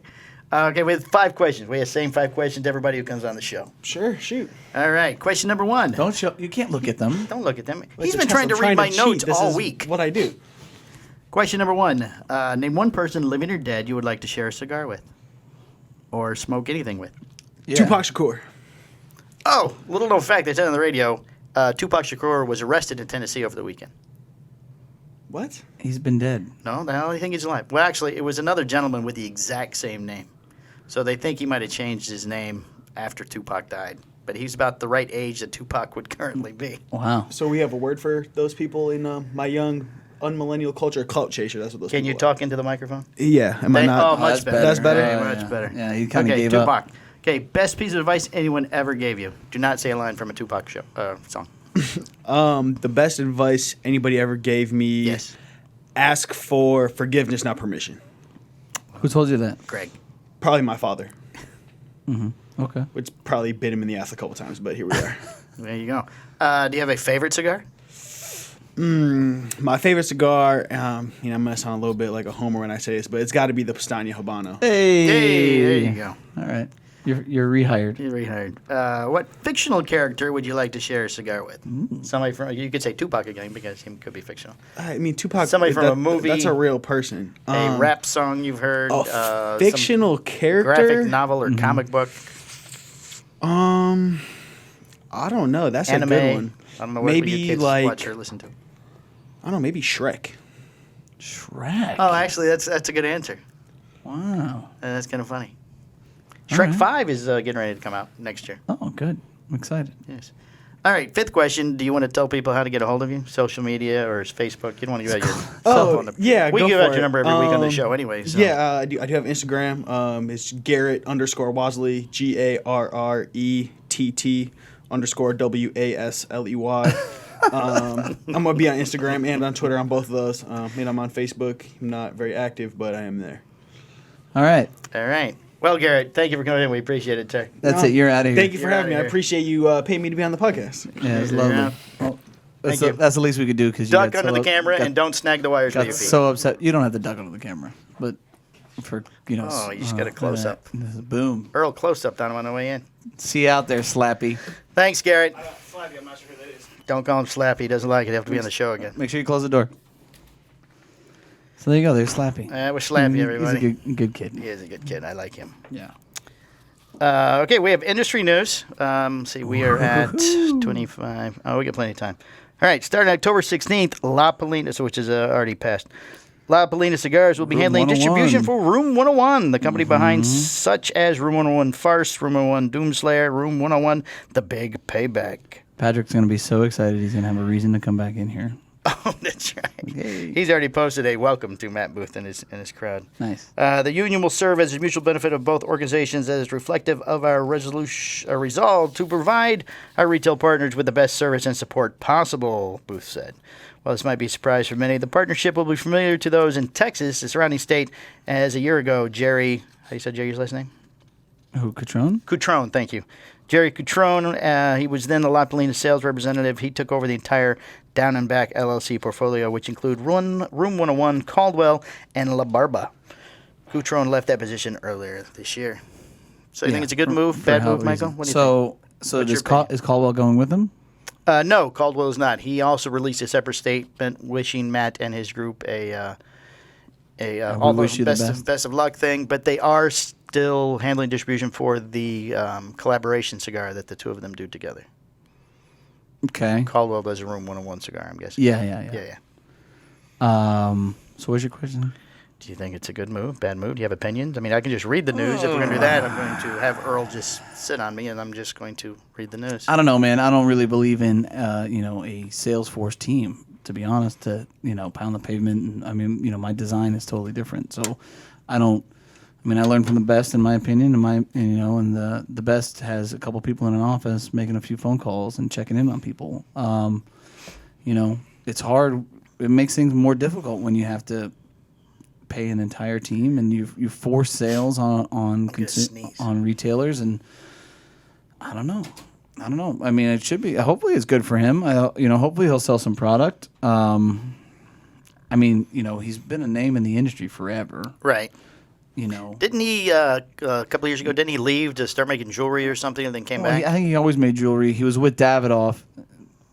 Okay, we have 5 questions. We have the same 5 questions to everybody who comes on the show. Sure, shoot. All right. Question number 1. Don't show. You can't look at them. Don't look at them. It's He's a been test. trying to I'm read my cheat. notes This all is week. What I do. Question number 1. Name one person, living or dead, you would like to share a cigar with, or smoke anything with. Yeah. Tupac Shakur. Oh, little known fact. They said on the radio, Tupac Shakur was arrested in Tennessee over the weekend. What? He's been dead. No, the hell, I think he's alive. Well, actually, it was another gentleman with the exact same name. So they think he might have changed his name after Tupac died. But he's about the right age that Tupac would currently be. Wow. So we have a word for those people in my young unmillennial culture, clout chaser. That's what those Can people you are. talk into the microphone? Yeah. Am I Oh, not? much better. That's better? Very Oh, much yeah. better. Yeah, he kinda okay, gave Tupac. up. Okay, best piece of advice anyone ever gave you. Do not say a line from a Tupac song. The best advice anybody ever gave me. Yes, Ask for forgiveness, not permission. Who told you that? Greg. Probably my father, Okay. which probably bit him in the ass a couple times, but here we are. There you go. Do you have a favorite cigar? My favorite cigar, I'm gonna sound a little bit like a homer when I say this, but it's got to be the Pestaña Habano. Hey. Hey, there you go. All right. You're rehired. You're rehired. What fictional character would you like to share a cigar with? Somebody from, you could say Tupac again because he could be fictional. I mean, Tupac. Somebody from a movie. That's a real person. A rap song you've heard. A some fictional character. graphic novel or comic book. I don't know. That's Anime. a good one. I don't know what Maybe your kids like watch or listen to. I don't know. Maybe Shrek. Shrek. Oh, actually, that's a good answer. Wow. That's kind of funny. All Shrek right. 5 is getting ready to come out next year. Oh, good. I'm excited. Yes. All right, 5th question. Do you want to tell people how to get a hold of you? Social media or Facebook? You don't want to give out your cell phone number. yeah, We go give for out your it. number every week on the show anyway. So. Yeah, I do have Instagram. It's Garrett_Wasley, GARRETT_WASLEY. I'm gonna be on Instagram and on Twitter on both of those. And I'm on Facebook. I'm not very active, but I am there. All right. All right. Well, Garrett, thank you for coming in. We appreciate it, sir. That's No, it. You're out of here. Thank you for You're having me. outta I here. appreciate you paying me to be on the podcast. Yeah, it's Yeah. lovely. Well, Thank that's, you. that's the least we could do because you Duck got under so the camera got, and don't snag the wires with got your feet. so upset. You don't have to duck under the camera, but for Oh, you just got a close-up. Boom. Earl close-up down on the way in. See you out there, Slappy. Thanks, Garrett. Slappy, I'm not sure who that is. Don't call him Slappy. He doesn't like it. He'll have to be on the show again. Make sure you close the door. So there you go. There's Slappy. We're Slappy, everybody. He's a good kid. He is a good kid. I like him. Yeah. Okay, we have industry news. See, we are at 25. Oh, we got plenty of time. All right, starting October 16th, La Polina, which is already passed. La Polina Cigars will be Room handling 101. distribution for Room 101, the company behind such as Room 101 Farce, Room 101 Doomslayer, Room 101 The Big Payback. Patrick's going to be so excited he's going to have a reason to come back in here. Oh, that's right. Okay. He's already posted a welcome to Matt Booth and his crowd. Nice. The union will serve as a mutual benefit of both organizations as reflective of our resolve to provide our retail partners with the best service and support possible, Booth said. While this might be a surprise for many, the partnership will be familiar to those in Texas, the surrounding state, as a year ago, Jerry, how you said Jerry's last name? Who, Catrone? Cutrone, thank you. Jerry Cutrone, he was then the La Polina sales representative. He took over the entire Down and Back LLC portfolio, which include Room 101, Caldwell, and La Barba. Cutrone left that position earlier this year. So you think it's a good move, For bad health move, Michael? reasons. What do you So What's your is Caldwell going with him? think? No, Caldwell is not. He also released a separate statement wishing Matt and his group all the wish you the best of luck thing, but they are still handling distribution for the collaboration cigar that the two of them do together. Okay. Caldwell does a Room 101 cigar, I'm guessing. Yeah. So what's your question? Do you think it's a good move, bad move? Do you have opinions? I mean, I can just read the news. If we're going to do that, I'm going to have Earl just sit on me, and I'm just going to read the news. I don't know, man. I don't really believe in a Salesforce team, to be honest, to pound the pavement. And, I mean, my design is totally different. So I don't. I mean, I learned from the best, in my opinion. And the best has a couple people in an office making a few phone calls and checking in on people. It's hard. It makes things more difficult when you have to pay an entire team, and you force sales on sneeze. on retailers, and I don't know. I mean, it should be. Hopefully, it's good for him. Hopefully he'll sell some product. I mean, he's been a name in the industry forever. Right. Didn't he a couple of years ago? Didn't he leave to start making jewelry or something, and then came back? I think he always made jewelry. He was with Davidoff,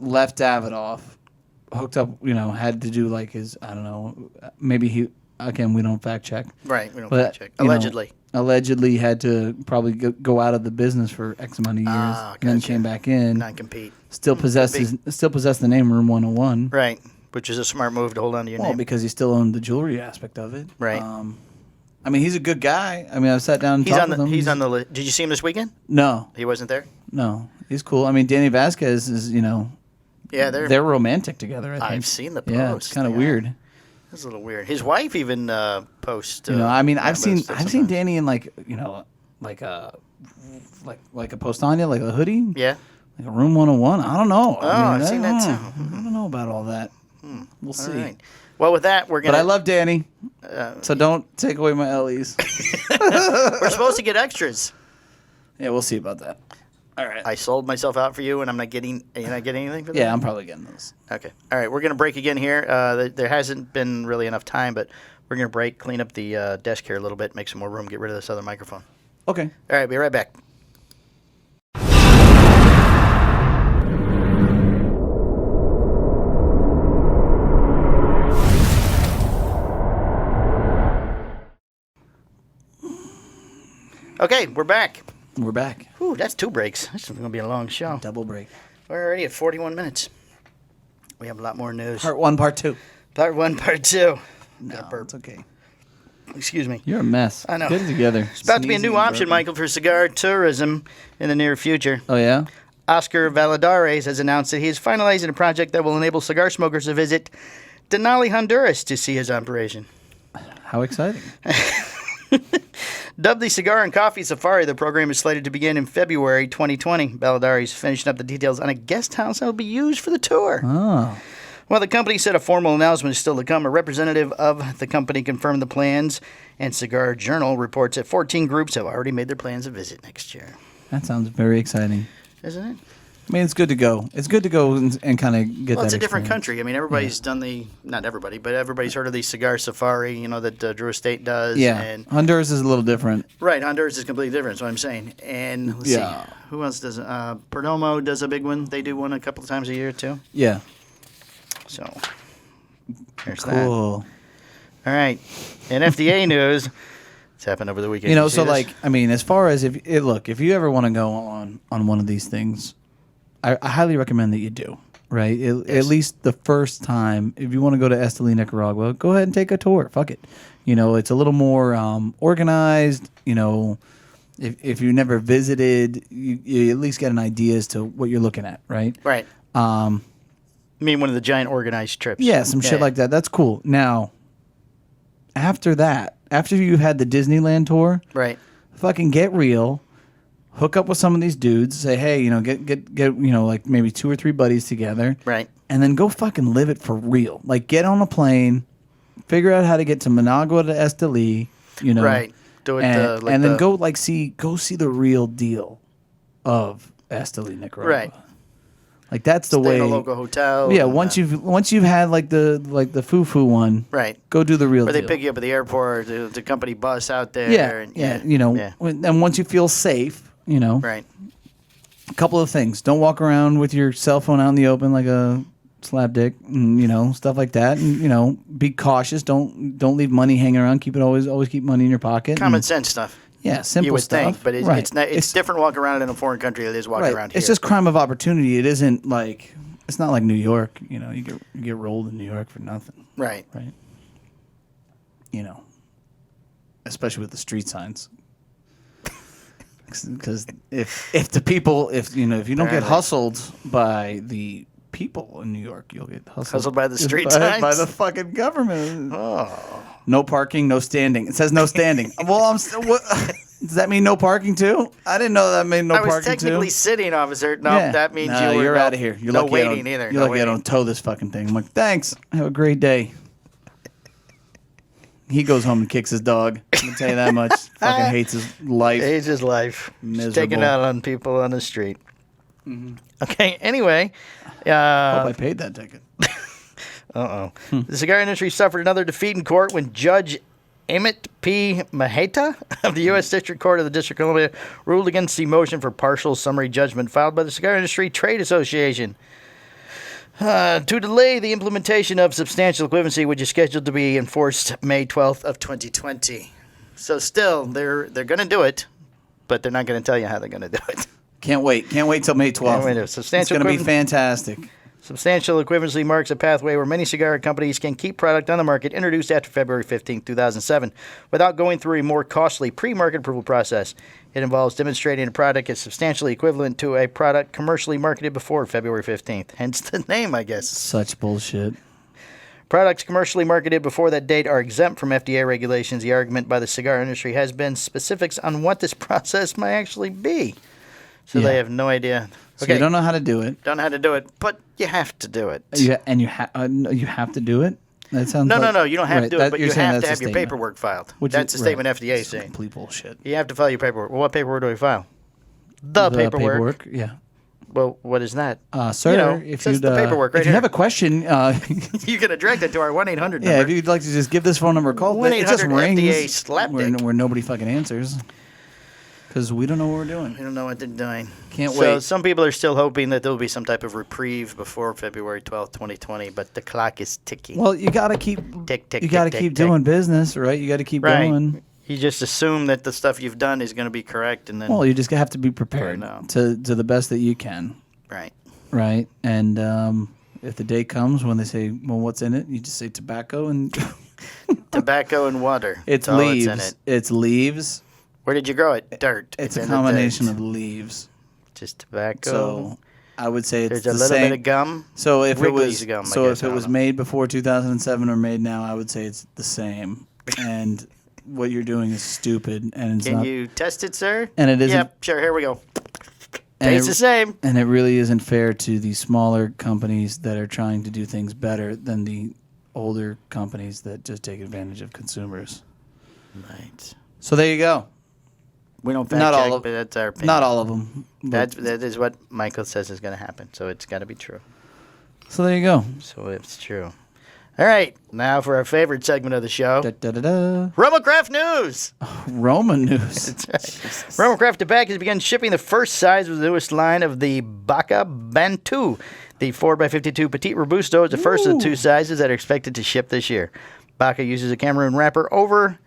left Davidoff, hooked up. Had to do like his. I don't know. Maybe he. Again, we don't fact check. Right. We don't fact check. Allegedly had to probably go out of the business for X amount of years, Gotcha. and then came back in. Non-compete. Still possessed the name Room 101. Right. Which is a smart move to hold on to your name. Well, because he still owned the jewelry aspect of it. Right. I mean, he's a good guy. I mean, I've sat down and talked with him. He's on the list. Did you see him this weekend? No. He wasn't there? No. He's cool. I mean, Danny Vasquez is, Yeah, they're romantic together, I think. I've seen the post. Yeah, it's kind of weird. It's a little weird. His wife even posts. I mean, I've seen Danny in like a postania, like a hoodie. Yeah. Like a Room 101. I don't know. I've seen that too. I don't know about all that. We'll see. All right. Well, with that, we're gonna. But I love Danny, so don't take away my LEs. We're supposed to get extras. Yeah, we'll see about that. All right. I sold myself out for you, and I'm not getting. You're not getting anything for that? Yeah, I'm probably getting those. Okay. All right. We're gonna break again here. There hasn't been really enough time, but we're gonna break, clean up the desk here a little bit, make some more room, get rid of this other microphone. Okay. All right. Be right back. Okay, we're back. We're back. Ooh, that's 2 breaks. This is going to be a long show. Double break. We're already at 41 minutes. We have a lot more news. Part 1, Part 2. Part 1, Part 2. No, it's okay. Excuse me. You're a mess. I know. Get it together. It's about to be a new option, Michael, for cigar tourism in the near future. Oh, yeah? Oscar Valladares has announced that he is finalizing a project that will enable cigar smokers to visit Denali, Honduras to see his operation. How exciting. Dubbed the Cigar and Coffee Safari, the program is slated to begin in February 2020. Valladares is finishing up the details on a guest house that will be used for the tour. Oh. Well, the company said a formal announcement is still to come. A representative of the company confirmed the plans, and Cigar Journal reports that 14 groups have already made their plans to visit next year. That sounds very exciting. Isn't it? I mean, it's good to go. It's good to go and kind of get that. Well, it's a different experience. country. I mean, everybody's done not everybody, but everybody's heard of the cigar safari, that Drew Estate does. Yeah. And, Honduras is a little different. right, Honduras is completely different, that's what I'm saying. And let's see, who else does Perdomo does a big one. They do one a couple of times a year, too. Yeah. So, there's that. Cool. All right. In FDA news, it's happened over the weekend. You know, You see so this? like, I mean, as far as if you ever want to go on one of these things, I highly recommend that you do. Right, at least the first time, if you want to go to Esteli, Nicaragua, go ahead and take a tour. Fuck it, it's a little more organized. If you never visited, you at least get an idea as to what you're looking at. Right. Right. I mean, one of the giant organized trips. Yeah, some shit like that. That's cool. Now, after you had the Disneyland tour, right, fucking get real. Hook up with some of these dudes. Say, hey, get like maybe 2 or 3 buddies together. Right. And then go fucking live it for real. Like, get on a plane, figure out how to get to Managua to Esteli, Right. Do it. And then go see the real deal of Esteli, Nicaragua. Right. Like, that's the Stay way. in a local hotel. Yeah. and, Once you've had like the foo one. Right. Go do the real Or deal. they pick you up at the airport, the company bus out there. Yeah. And, And once you feel safe. Right. A couple of things. Don't walk around with your cell phone out in the open like a slap dick, and, stuff like that. And, be cautious. Don't leave money hanging around. Keep it always keep money in your pocket. Common sense stuff. Yeah, simple you would stuff. think, but it's different walking around in a foreign country than it is walking around here. It's just crime of opportunity. It isn't like it's not like New York. You get rolled in New York for nothing. Right. Right. Especially with the street signs. Because if the people if you don't get hustled by the people in New York, you'll get hustled by the street signs? by the fucking government. Oh. No parking, no standing. It says no standing. Well, what, does that mean no parking too? I didn't know that meant no parking too. I was technically sitting, officer. No, that means you're out of here. You're no lucky waiting either. You're lucky I don't tow this fucking thing. I'm like, thanks. Have a great day. He goes home and kicks his dog. I can tell you that much. Fucking hates his life. Hates his life. Just taking Miserable. out on people on the street. Okay, anyway. Hope I paid that ticket. The cigar industry suffered another defeat in court when Judge Amit P. Maheta of the U.S. District Court of the District of Columbia ruled against the motion for partial summary judgment filed by the Cigar Industry Trade Association to delay the implementation of substantial equivalency, which is scheduled to be enforced May 12th of 2020. So still, they're going to do it, but they're not going to tell you how they're going to do it. Can't wait till May 12th. Can't wait. It's Substantial going to be equivalent- fantastic. Substantial equivalency marks a pathway where many cigar companies can keep product on the market introduced after February 15, 2007, without going through a more costly pre-market approval process. It involves demonstrating a product is substantially equivalent to a product commercially marketed before February 15th. Hence the name, I guess. Such bullshit. Products commercially marketed before that date are exempt from FDA regulations. The argument by the cigar industry has been specifics on what this process might actually be. So Yeah. they have no idea. So you don't know how to do it. Don't know how to do it, but you have to do it. You have to do it. That sounds No, like, you don't have to do it, but you're you saying have to that's have a your statement. paperwork filed. Which That's is- the statement right. FDA is It's saying. complete bullshit. You have to file your paperwork. Well, what paperwork do we file? The paperwork. Yeah. Well, what is that? Sir, You know, if that's you'd, the paperwork right if you here. have a question, You can direct it to our 1-800 number. yeah, if you'd like to just give this phone number a call, it just 1-800 rings FDA slapdick. where nobody fucking answers because we don't know what we're doing. We don't know what they're doing. Can't So wait. some people are still hoping that there'll be some type of reprieve before February 12th, 2020, but the clock is ticking. Well, you got to keep Tick, tick, you got to tick, keep tick, doing business, right? You got to keep Right. going. You just assume that the stuff you've done is going to be correct, and then Well, you just have to be prepared No. to the best that you can, right. right? And if the day comes when they say, "Well, what's in it?" You just say tobacco and Tobacco and water. it's That's all leaves. That's in it. It's leaves. Where did you grow it? Dirt. It's a in the combination dirt. of leaves. Just tobacco. So I would say it's There's a the little same. bit of gum. So if Wrigley's it was gum, I so guess, if I it don't was know. made before 2007 or made now, I would say it's the same. And what you're doing is stupid, and it's Can not. you test it, sir? And it isn't- Yep, sure. Here we go. and Tastes it- the same. And it really isn't fair to the smaller companies that are trying to do things better than the older companies that just take advantage of consumers. Right. So there you go. We don't fact Not check, all of- but that's our opinion. Not all of them. That is what Michael says is going to happen, so it's got to be true. So there you go. So it's true. All right, now for our favorite segment of the show, Da, da, da, da. Romocraft News. Roman news. That's right. Romocraft Tobacco has begun shipping the first size of the newest line of the Baca Bantu. The 4x52 Petite Robusto is the first of the two sizes that are expected to ship this year. Baca uses a Cameroon wrapper over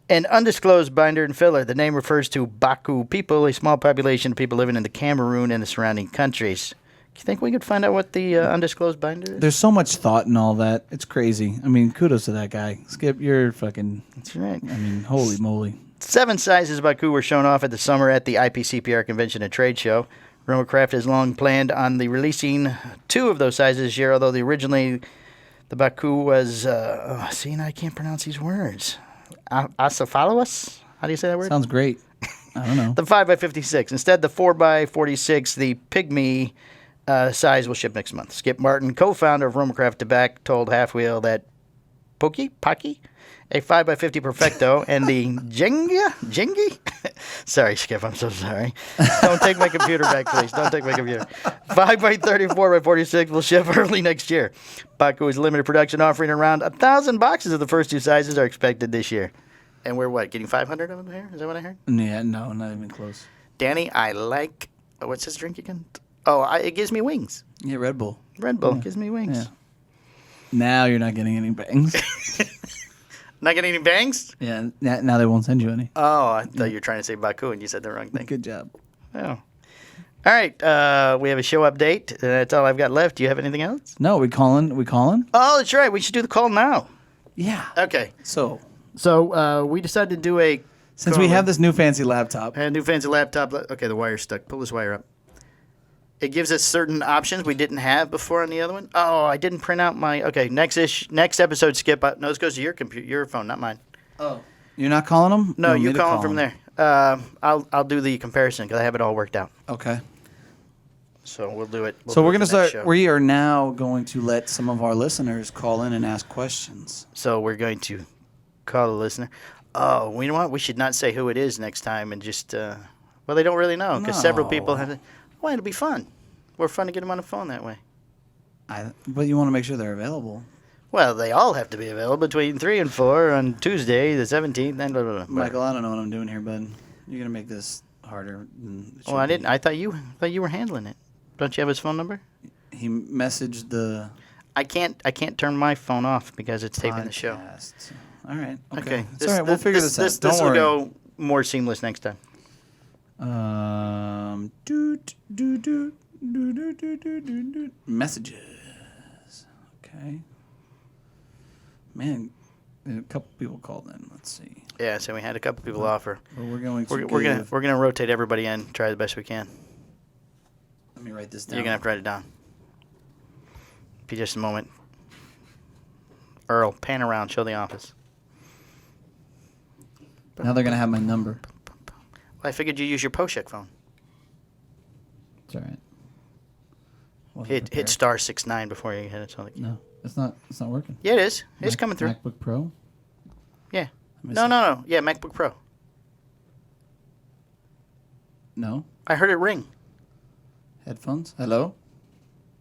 an undisclosed binder and filler. The name refers to Baku people, a small population of people living in the Cameroon and the surrounding countries. Do you think we could find out what the undisclosed binder is? There's so much thought in all that. It's crazy. I mean, kudos to that guy. Skip, you're fucking. That's right. I mean, holy moly. 7 sizes of Baku were shown off at the summer at the IPCPR convention and trade show. Romocraft has long planned on the releasing 2 of those sizes this year, although originally the Baku was, see, now I can't pronounce these words. Acephalus? How do you say that word? Sounds great. I don't know. The 5x56. Instead, the 4x46, the Pygmy size will ship next month. Skip Martin, co-founder of Romocraft Tobacco, told Half Wheel that Pocky, a 5x50 Perfecto, and the Jengi? Sorry, Skip, I'm so sorry. Don't take my computer back, please. Don't take my computer. 5x34 by 46 will ship early next year. Baku is limited production, offering around 1,000 boxes of the first 2 sizes are expected this year. And we're what, getting 500 of them here? Is that what I heard? Yeah, no, not even close. Danny, I like, what's this drink again? Oh, it gives me wings. Yeah, Red Bull. Red Bull gives me wings. Yeah. Now you're not getting any bangs. Not getting any bangs? Yeah, now they won't send you any. Oh, I thought you were trying to say Baku and you said the wrong thing. Good job. Oh. All right, we have a show update. That's all I've got left. Do you have anything else? No, we calling? Oh, that's right. We should do the call now. Yeah. Okay. So So we decided to do a... since we have this new fancy laptop, A new fancy laptop. Okay, the wire's stuck. Pull this wire up. It gives us certain options we didn't have before on the other one. Oh, I didn't print out my... Okay, next episode, Skip. No, this goes to your computer, your phone, not mine. oh, you're not calling them? No, want you me to call call them from 'em? there. I'll do the comparison because I have it all worked out. Okay. So we'll do it. So we're going to start. We are now going to let some of our listeners call in and ask questions. So we're going to call a listener. Oh, you know what? We should not say who it is next time and just, well, they don't really know because several people have. Well, it'll be fun. More fun to get them on the phone that way. But you want to make sure they're available. Well, they all have to be available between 3 and 4 on Tuesday, the 17th, and blah, blah, blah. Michael, I don't know what I'm doing here, bud. You're gonna make this harder. Than it should I be. didn't. I thought you were handling it. Don't you have his phone number? He messaged the. I can't turn my phone off because it's taping the show. podcast. All right. Okay. It's all right. We'll figure this out. This Don't will worry. go more seamless next time. Messages. Okay. Man, a couple people called in. Let's see. Yeah, so we had a couple people offer. Well, we're going to. We're gonna rotate everybody in. Try the best we can. Let me write this down. You're gonna have to write it down. Be just a moment. Earl, pan around. Show the office. Now they're gonna have my number. Well, I figured you use your Poshek phone. It's all right. Hit star 69 before you hit it. So No, it's not working. yeah, it is. It's coming through. MacBook Pro. Yeah. Let me No, see. no. Yeah, MacBook Pro. No. I heard it ring. Headphones. Hello.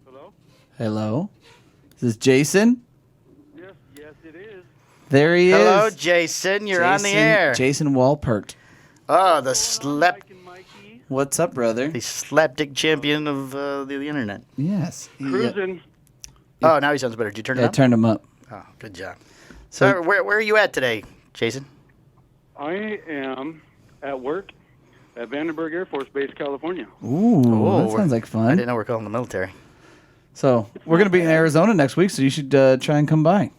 Hello? Hello. Is this Jason? Yes, it is. There he Hello, is. Jason. You're on the air. Jason Walpert. Oh, the Mike and Mikey. What's up, brother? the slapdick champion of the internet. Yes. Cruising. Oh, now he sounds better. Did you turn it I up? turned him up. Oh, good job. So where are you at today, Jason? I am at work at Vandenberg Air Force Base, California. Ooh, that we're- sounds like I fun. didn't know we're calling the military. So we're gonna be in Arizona next week, so you should try and come by.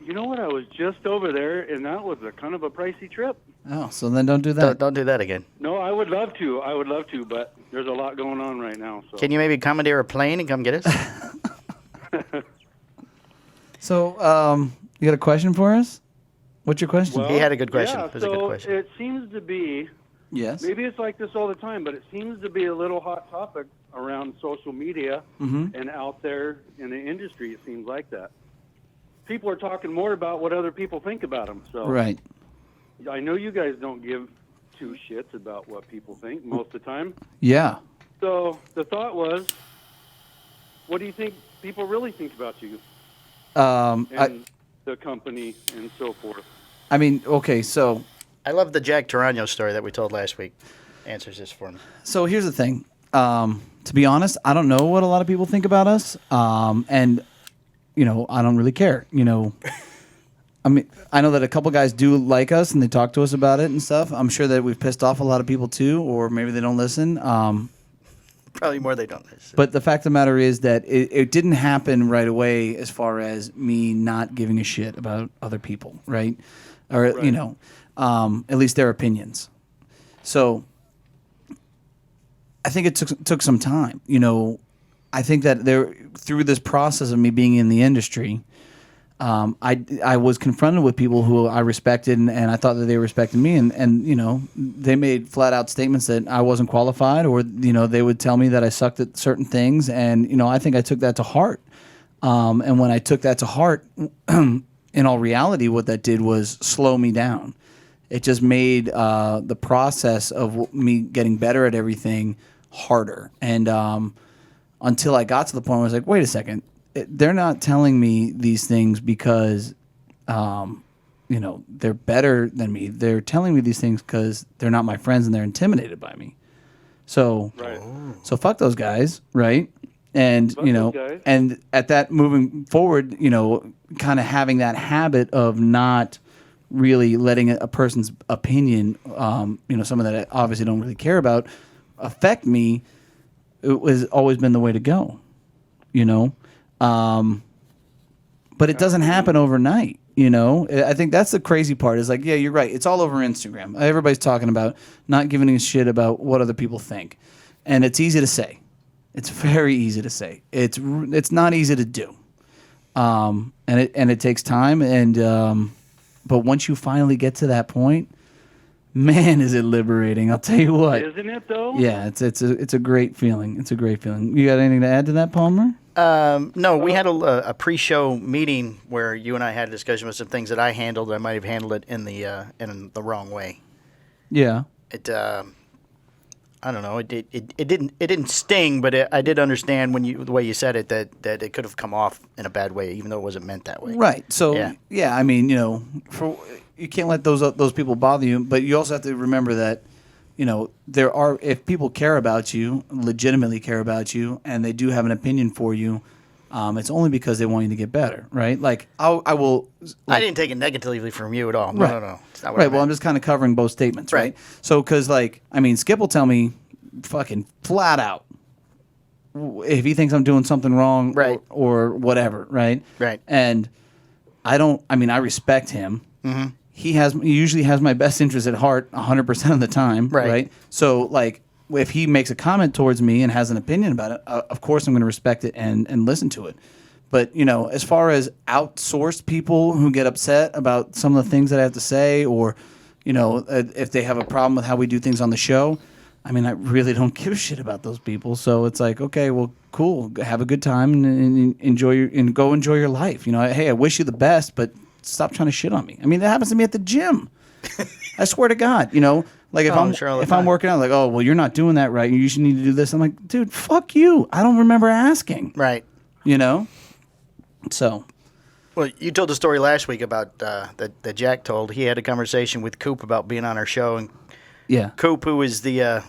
You know what? I was just over there, and that was a kind of a pricey trip. Oh, so then don't do that. Don't do that again. No, I would love to, but there's a lot going on right now. So. Can you maybe commandeer a plane and come get us? So, you got a question for us? What's your question? Well, He had a good question. Yeah, It was a good so question. it seems to be, Yes. maybe it's like this all the time, but it seems to be a little hot topic around social media and out there in the industry. It seems like that. People are talking more about what other people think about them. So Right. I know you guys don't give two shits about what people think most of the time. Yeah. So the thought was, what do you think people really think about you and the company and so forth? I mean, okay, so I love the Jack Tarano story that we told last week. Answers this for me. So here's the thing. To be honest, I don't know what a lot of people think about us, and I don't really care. I mean, I know that a couple guys do like us and they talk to us about it and stuff. I'm sure that we've pissed off a lot of people too, or maybe they don't listen. Probably more they don't listen. But the fact of the matter is that it didn't happen right away as far as me not giving a shit about other people, right? Or, at least their opinions. So I think it took some time. I think that through this process of me being in the industry, I was confronted with people who I respected and I thought that they respected me and they made flat out statements that I wasn't qualified or they would tell me that I sucked at certain things and I think I took that to heart. And when I took that to heart, in all reality, what that did was slow me down. It just made the process of me getting better at everything harder. And until I got to the point where I was like, wait a second. They're not telling me these things because, they're better than me. They're telling me these things because they're not my friends and they're intimidated by me. So, so fuck those guys, right? And Fuck those guys. and at that moving forward, kind of having that habit of not really letting a person's opinion, someone that I obviously don't really care about, affect me. It was always been the way to go, But it doesn't happen overnight, I think that's the crazy part is like, yeah, you're right. It's all over Instagram. Everybody's talking about not giving a shit about what other people think. And it's easy to say. It's very easy to say. It's not easy to do. And it takes time. And but once you finally get to that point, man, is it liberating. I'll tell you what. Isn't it though? Yeah, it's a great feeling. It's a great feeling. You got anything to add to that, Palmer? No, we had a pre-show meeting where you and I had a discussion with some things that I handled. I might have handled it in the wrong way. Yeah. I don't know. It didn't sting, but I did understand the way you said it that it could have come off in a bad way, even though it wasn't meant that way. Right. So yeah, I mean, you can't let those people bother you, but you also have to remember that, if people care about you, legitimately care about you, and they do have an opinion for you, it's only because they want you to get better, right? Like I will. I didn't take it negatively from you at all. No, Right. no. It's not what I Right. Well, meant. I'm just kind of covering both statements, right? Right. So, because Skip will tell me, fucking flat out, if he thinks I'm doing something wrong, Right. or whatever, right? Right. And I respect him. Mm-hmm. He usually has my best interest at heart 100% of the time, Right. So, if he makes a comment towards me and has an opinion about it, of course I'm going to respect it and listen to it. But, as far as outsourced people who get upset about some of the things that I have to say, or, if they have a problem with how we do things on the show, I really don't give a shit about those people. So it's like, okay, well, cool. Have a good time and go enjoy your life. Hey, I wish you the best, but stop trying to shit on me. That happens to me at the gym. I swear to God, if I'm working out, like, oh, well, you're not doing that right. You should need to do this. I'm like, dude, fuck you. I don't remember asking. Right. So. Well, you told the story last week about that Jack told. He had a conversation with Coop about being on our show, and Yeah. Coop, who is the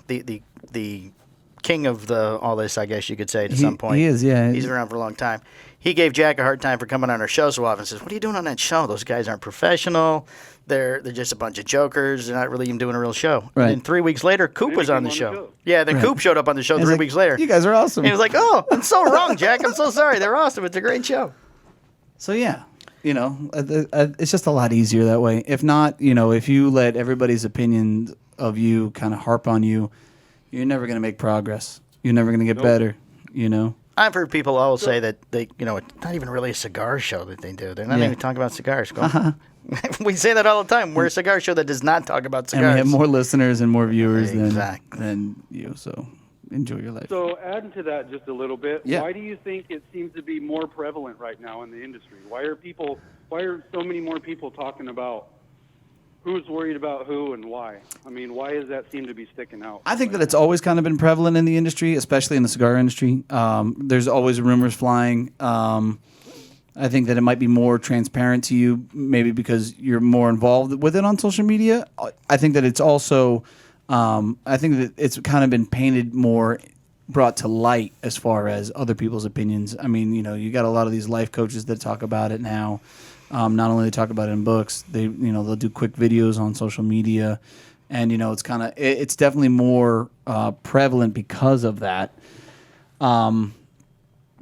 king of all this, I guess you could say, to some point. He is, yeah. He's been around for a long time. He gave Jack a hard time for coming on our show so often. Says, "What are you doing on that show? Those guys aren't professional. They're just a bunch of jokers. They're not really even doing a real show." Right. And then 3 weeks later, Coop was on the show. Yeah, then Coop showed up on the show He's 3 like, weeks later. You guys are awesome. And he was like, "Oh, I'm so wrong, Jack. I'm so sorry. They're awesome. It's a great show." So yeah, it's just a lot easier that way. If not, if you let everybody's opinion of you kind of harp on you, you're never going to make progress. You're never going to get better. I've heard people always say that it's not even really a cigar show that they do. They're not even talking about cigars. We say that all the time. We're a cigar show that does not talk about cigars. And we have more listeners and more viewers Exactly. than you. So enjoy your life. So adding to that just a little bit, Yeah. why do you think it seems to be more prevalent right now in the industry? Why are so many more people talking about who's worried about who and why? Why does that seem to be sticking out? I think that it's always kind of been prevalent in the industry, especially in the cigar industry. There's always rumors flying. I think that it might be more transparent to you, maybe because you're more involved with it on social media. I think that it's also, I think that it's kind of been painted more, brought to light as far as other people's opinions. You got a lot of these life coaches that talk about it now. Not only they talk about it in books, they'll do quick videos on social media, and it's definitely more prevalent because of that.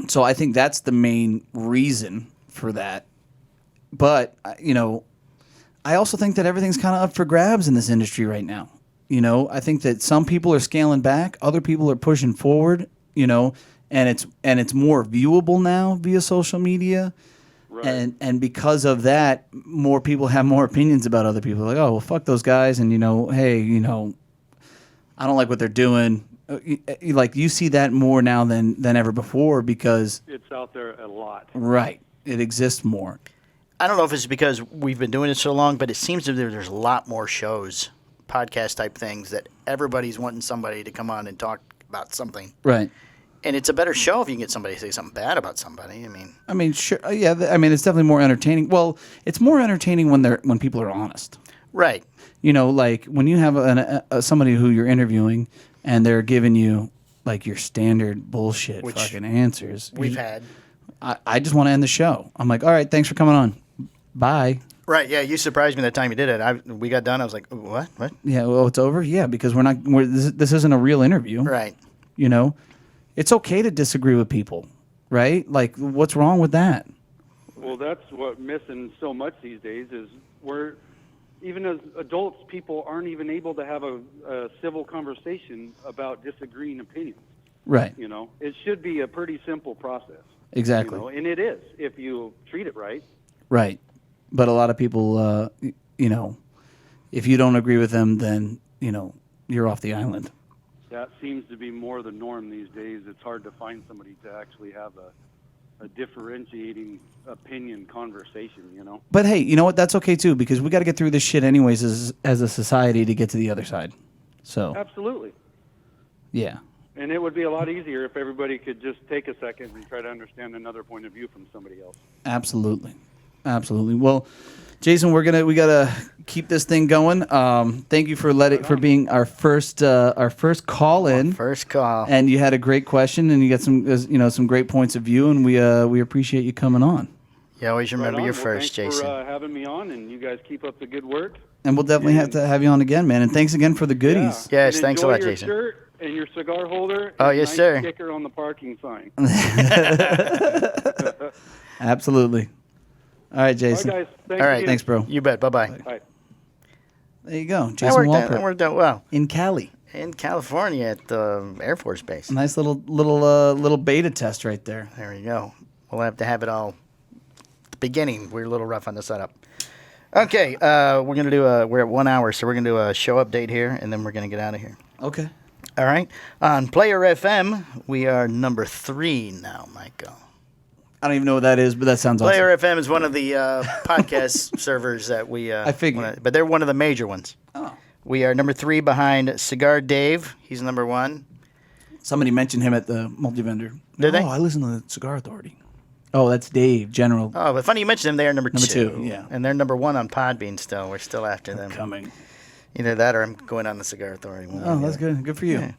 So I think that's the main reason for that. But I also think that everything's kind of up for grabs in this industry right now. I think that some people are scaling back, other people are pushing forward. And it's more viewable now via social media. Right. And because of that, more people have more opinions about other people. Like, oh, well, fuck those guys, and hey, I don't like what they're doing. Like, you see that more now than ever before because it's out there a lot. Right, it exists more. I don't know if it's because we've been doing it so long, but it seems that there's a lot more shows, podcast type things, that everybody's wanting somebody to come on and talk about something. Right. And it's a better show if you can get somebody to say something bad about somebody. Sure. Yeah. It's definitely more entertaining. Well, it's more entertaining when people are honest. Right. Like when you have somebody who you're interviewing and they're giving you like your standard bullshit fucking answers. We've had. I just want to end the show. I'm like, all right, thanks for coming on. Bye. Right. Yeah. You surprised me that time you did it. We got done. I was like, what? What? Yeah. Well, it's over. Yeah, because this isn't a real interview. Right. It's okay to disagree with people, right? Like, what's wrong with that? Well, that's what's missing so much these days is even as adults, people aren't even able to have a civil conversation about disagreeing opinions. Right. It should be a pretty simple process. Exactly. And it is if you treat it right. Right. But a lot of people, if you don't agree with them, then, you're off the island. That seems to be more the norm these days. It's hard to find somebody to actually have a differentiating opinion conversation, you know? But hey, you know what? That's okay too, because we got to get through this shit anyways as a society to get to the other side. So Absolutely. yeah. And it would be a lot easier if everybody could just take a second and try to understand another point of view from somebody else. Absolutely. Well, Jason, we gotta keep this thing going. Thank you for being our first call in. First call. And you had a great question, and you got some great points of view, and we appreciate you coming on. You always remember Right on. your Well, first, thanks Jason. for having me on, and you guys keep up the good work. And we'll definitely have to have you on again, man. And thanks again for the goodies. Yeah. Yes, And thanks a enjoy lot, your Jason. Shirt and your cigar holder. Oh, and yes, nice sir. Sticker on the parking sign. Absolutely. All right, All right, Jason. guys. All right, Thanks, bro. You bet. Bye-bye. Bye. There you go, That Jason that Walpert worked out well. in Cali. In California at the Air Force Base. Nice little beta test right there. There we go. We'll have to have it all. The beginning, we're a little rough on the setup. Okay, we're gonna do we're at 1 hour, so we're gonna do a show update here, and then we're gonna get out of here. Okay. All right. On Player FM, we are number 3 now, Michael. I don't even know what that is, but that sounds Player awesome. FM is one of the podcast servers that we. I figured. but they're one of the major ones. Oh. We are number 3 behind Cigar Dave. He's number 1. Somebody mentioned him at the multi-vendor. Did they? Oh, I listen to the Cigar Authority. Oh, that's Dave, General. Oh, but funny you mentioned them. They are number 2. Number 2, yeah. And they're number 1 on Podbean still. We're still after them. Coming. Either that or I'm going on the Cigar Authority. One Oh, or the that's other. good. Good for you. Yeah.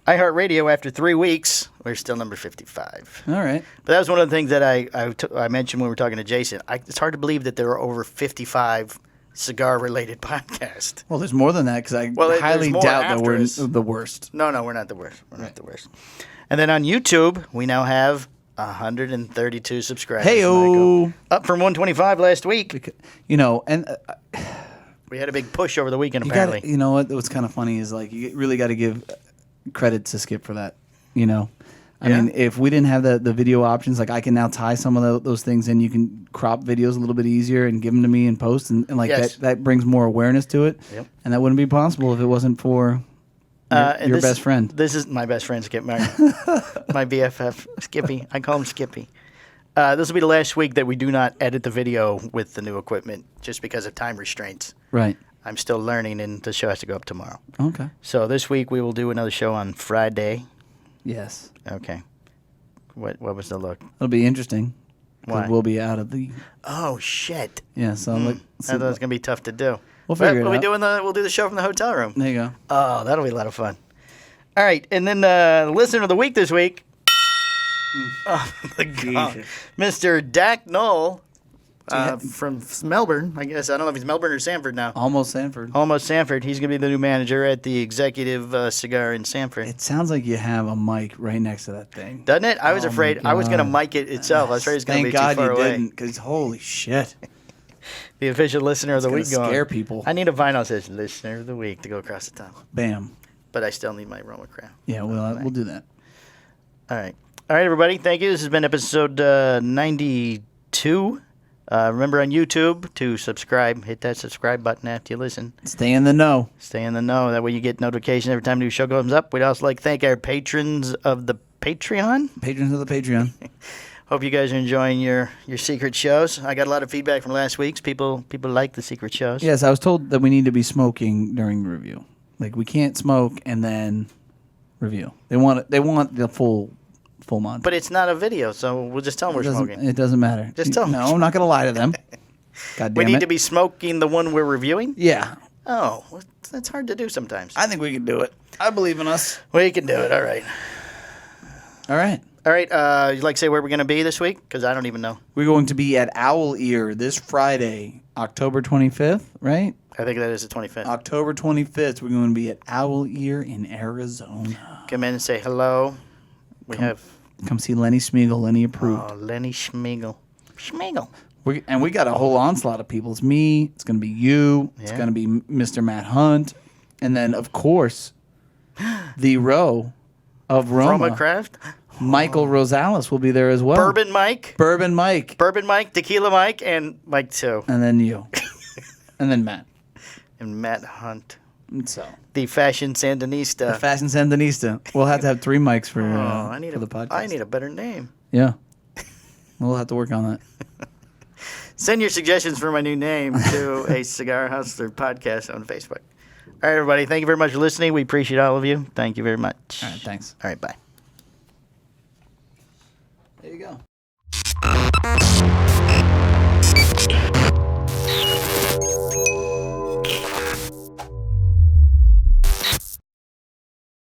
iHeartRadio, after 3 weeks, we're still number 55. All right. But that was one of the things that I mentioned when we were talking to Jason. It's hard to believe that there are over 55 cigar-related podcasts. Well, there's more than that because I Well, highly there's more doubt that after we're us. the worst. No, we're not the worst. We're not the worst. And then on YouTube, we now have 132 subscribers. Hey-o. Michael. Up from 125 last week. You know, and We had a big push over the weekend, you apparently. gotta, you know what's kind of funny is like you really got to give credit to Skip for that. You know, I Yeah. mean, if we didn't have the video options, like I can now tie some of those things in. You can crop videos a little bit easier and give them to me and post, and like Yes. that brings more awareness to it. Yep. And that wouldn't be possible if it wasn't for And your this- best friend. This is my best friend, Skip Martin. My BFF, Skippy. I call him Skippy. This will be the last week that we do not edit the video with the new equipment just because of time restraints. Right. I'm still learning, and the show has to go up tomorrow. Okay. So this week we will do another show on Friday. Yes. Okay. What was the look? It'll be interesting. 'Cause Why? we'll be out of the Oh shit! so like I thought it was gonna be tough to do. We'll figure But it we'll out. We'll do the show from the hotel room. there you go. Oh, that'll be a lot of fun. All right, and then the listener of the week this week, oh, the God. Mr. Dak Knoll from Melbourne. I guess I don't know if he's Melbourne or Sanford now. Almost Sanford. Almost Sanford. He's gonna be the new manager at the Executive Cigar in Sanford. It sounds like you have a mic right next to that thing. Doesn't it? I was Oh, my afraid. I was gonna God. mic it itself. I was afraid it was gonna Thank be God too far you away. didn't, because holy shit, The official listener of the gonna week going. scare people. I need a vinyl that says listener of the week to go across the top. bam. But I still need my Roma crown. Yeah, we'll do that. All right. All right, everybody. Thank you. This has been episode 92. Remember on YouTube to subscribe. Hit that subscribe button after you listen. Stay in the know. Stay in the know. That way you get notification every time a new show comes up. We'd also like to thank our patrons of the Patreon. Patrons of the Patreon. Hope you guys are enjoying your secret shows. I got a lot of feedback from last week's. People like the secret shows. Yes, I was told that we need to be smoking during the review. Like we can't smoke and then review. They want the full month. But it's not a video, so we'll just tell them we're smoking. It doesn't matter. Just tell 'em. No, I'm not gonna lie to them. God damn We need it. to be smoking the one we're reviewing? Yeah, Oh, well, that's hard to do sometimes. I think we can do it. I believe in us. We can do it. All right. All right. All right. You'd like to say where we're going to be this week? Because I don't even know. We're going to be at Owl Ear this Friday, October 25th, right? I think that is the 25th. October 25th, we're going to be at Owl Ear in Arizona. Come in and say hello. We have Come see Lenny Smeagol. Lenny approved. Lenny Schmiegel. Schmiegel. We got a whole onslaught of people. It's me. It's going to be you. It's Yeah. going to be Mr. Matt Hunt. And then, of course, the row of Roma. Roma Craft. Michael Rosales will be there as well. Bourbon Mike. Bourbon Mike. Bourbon Mike. Tequila Mike. And Mike 2. And then you. And then Matt. And Matt Hunt. And so, The Fashion Sandinista. the Fashion Sandinista. We'll have to have 3 mics for, I need for the podcast. I need a better name. Yeah. We'll have to work on that. Send your suggestions for my new name to a Cigar Hustler podcast on Facebook. All right, everybody. Thank you very much for listening. We appreciate all of you. Thank you very much. All right, thanks. All right, bye. There you go.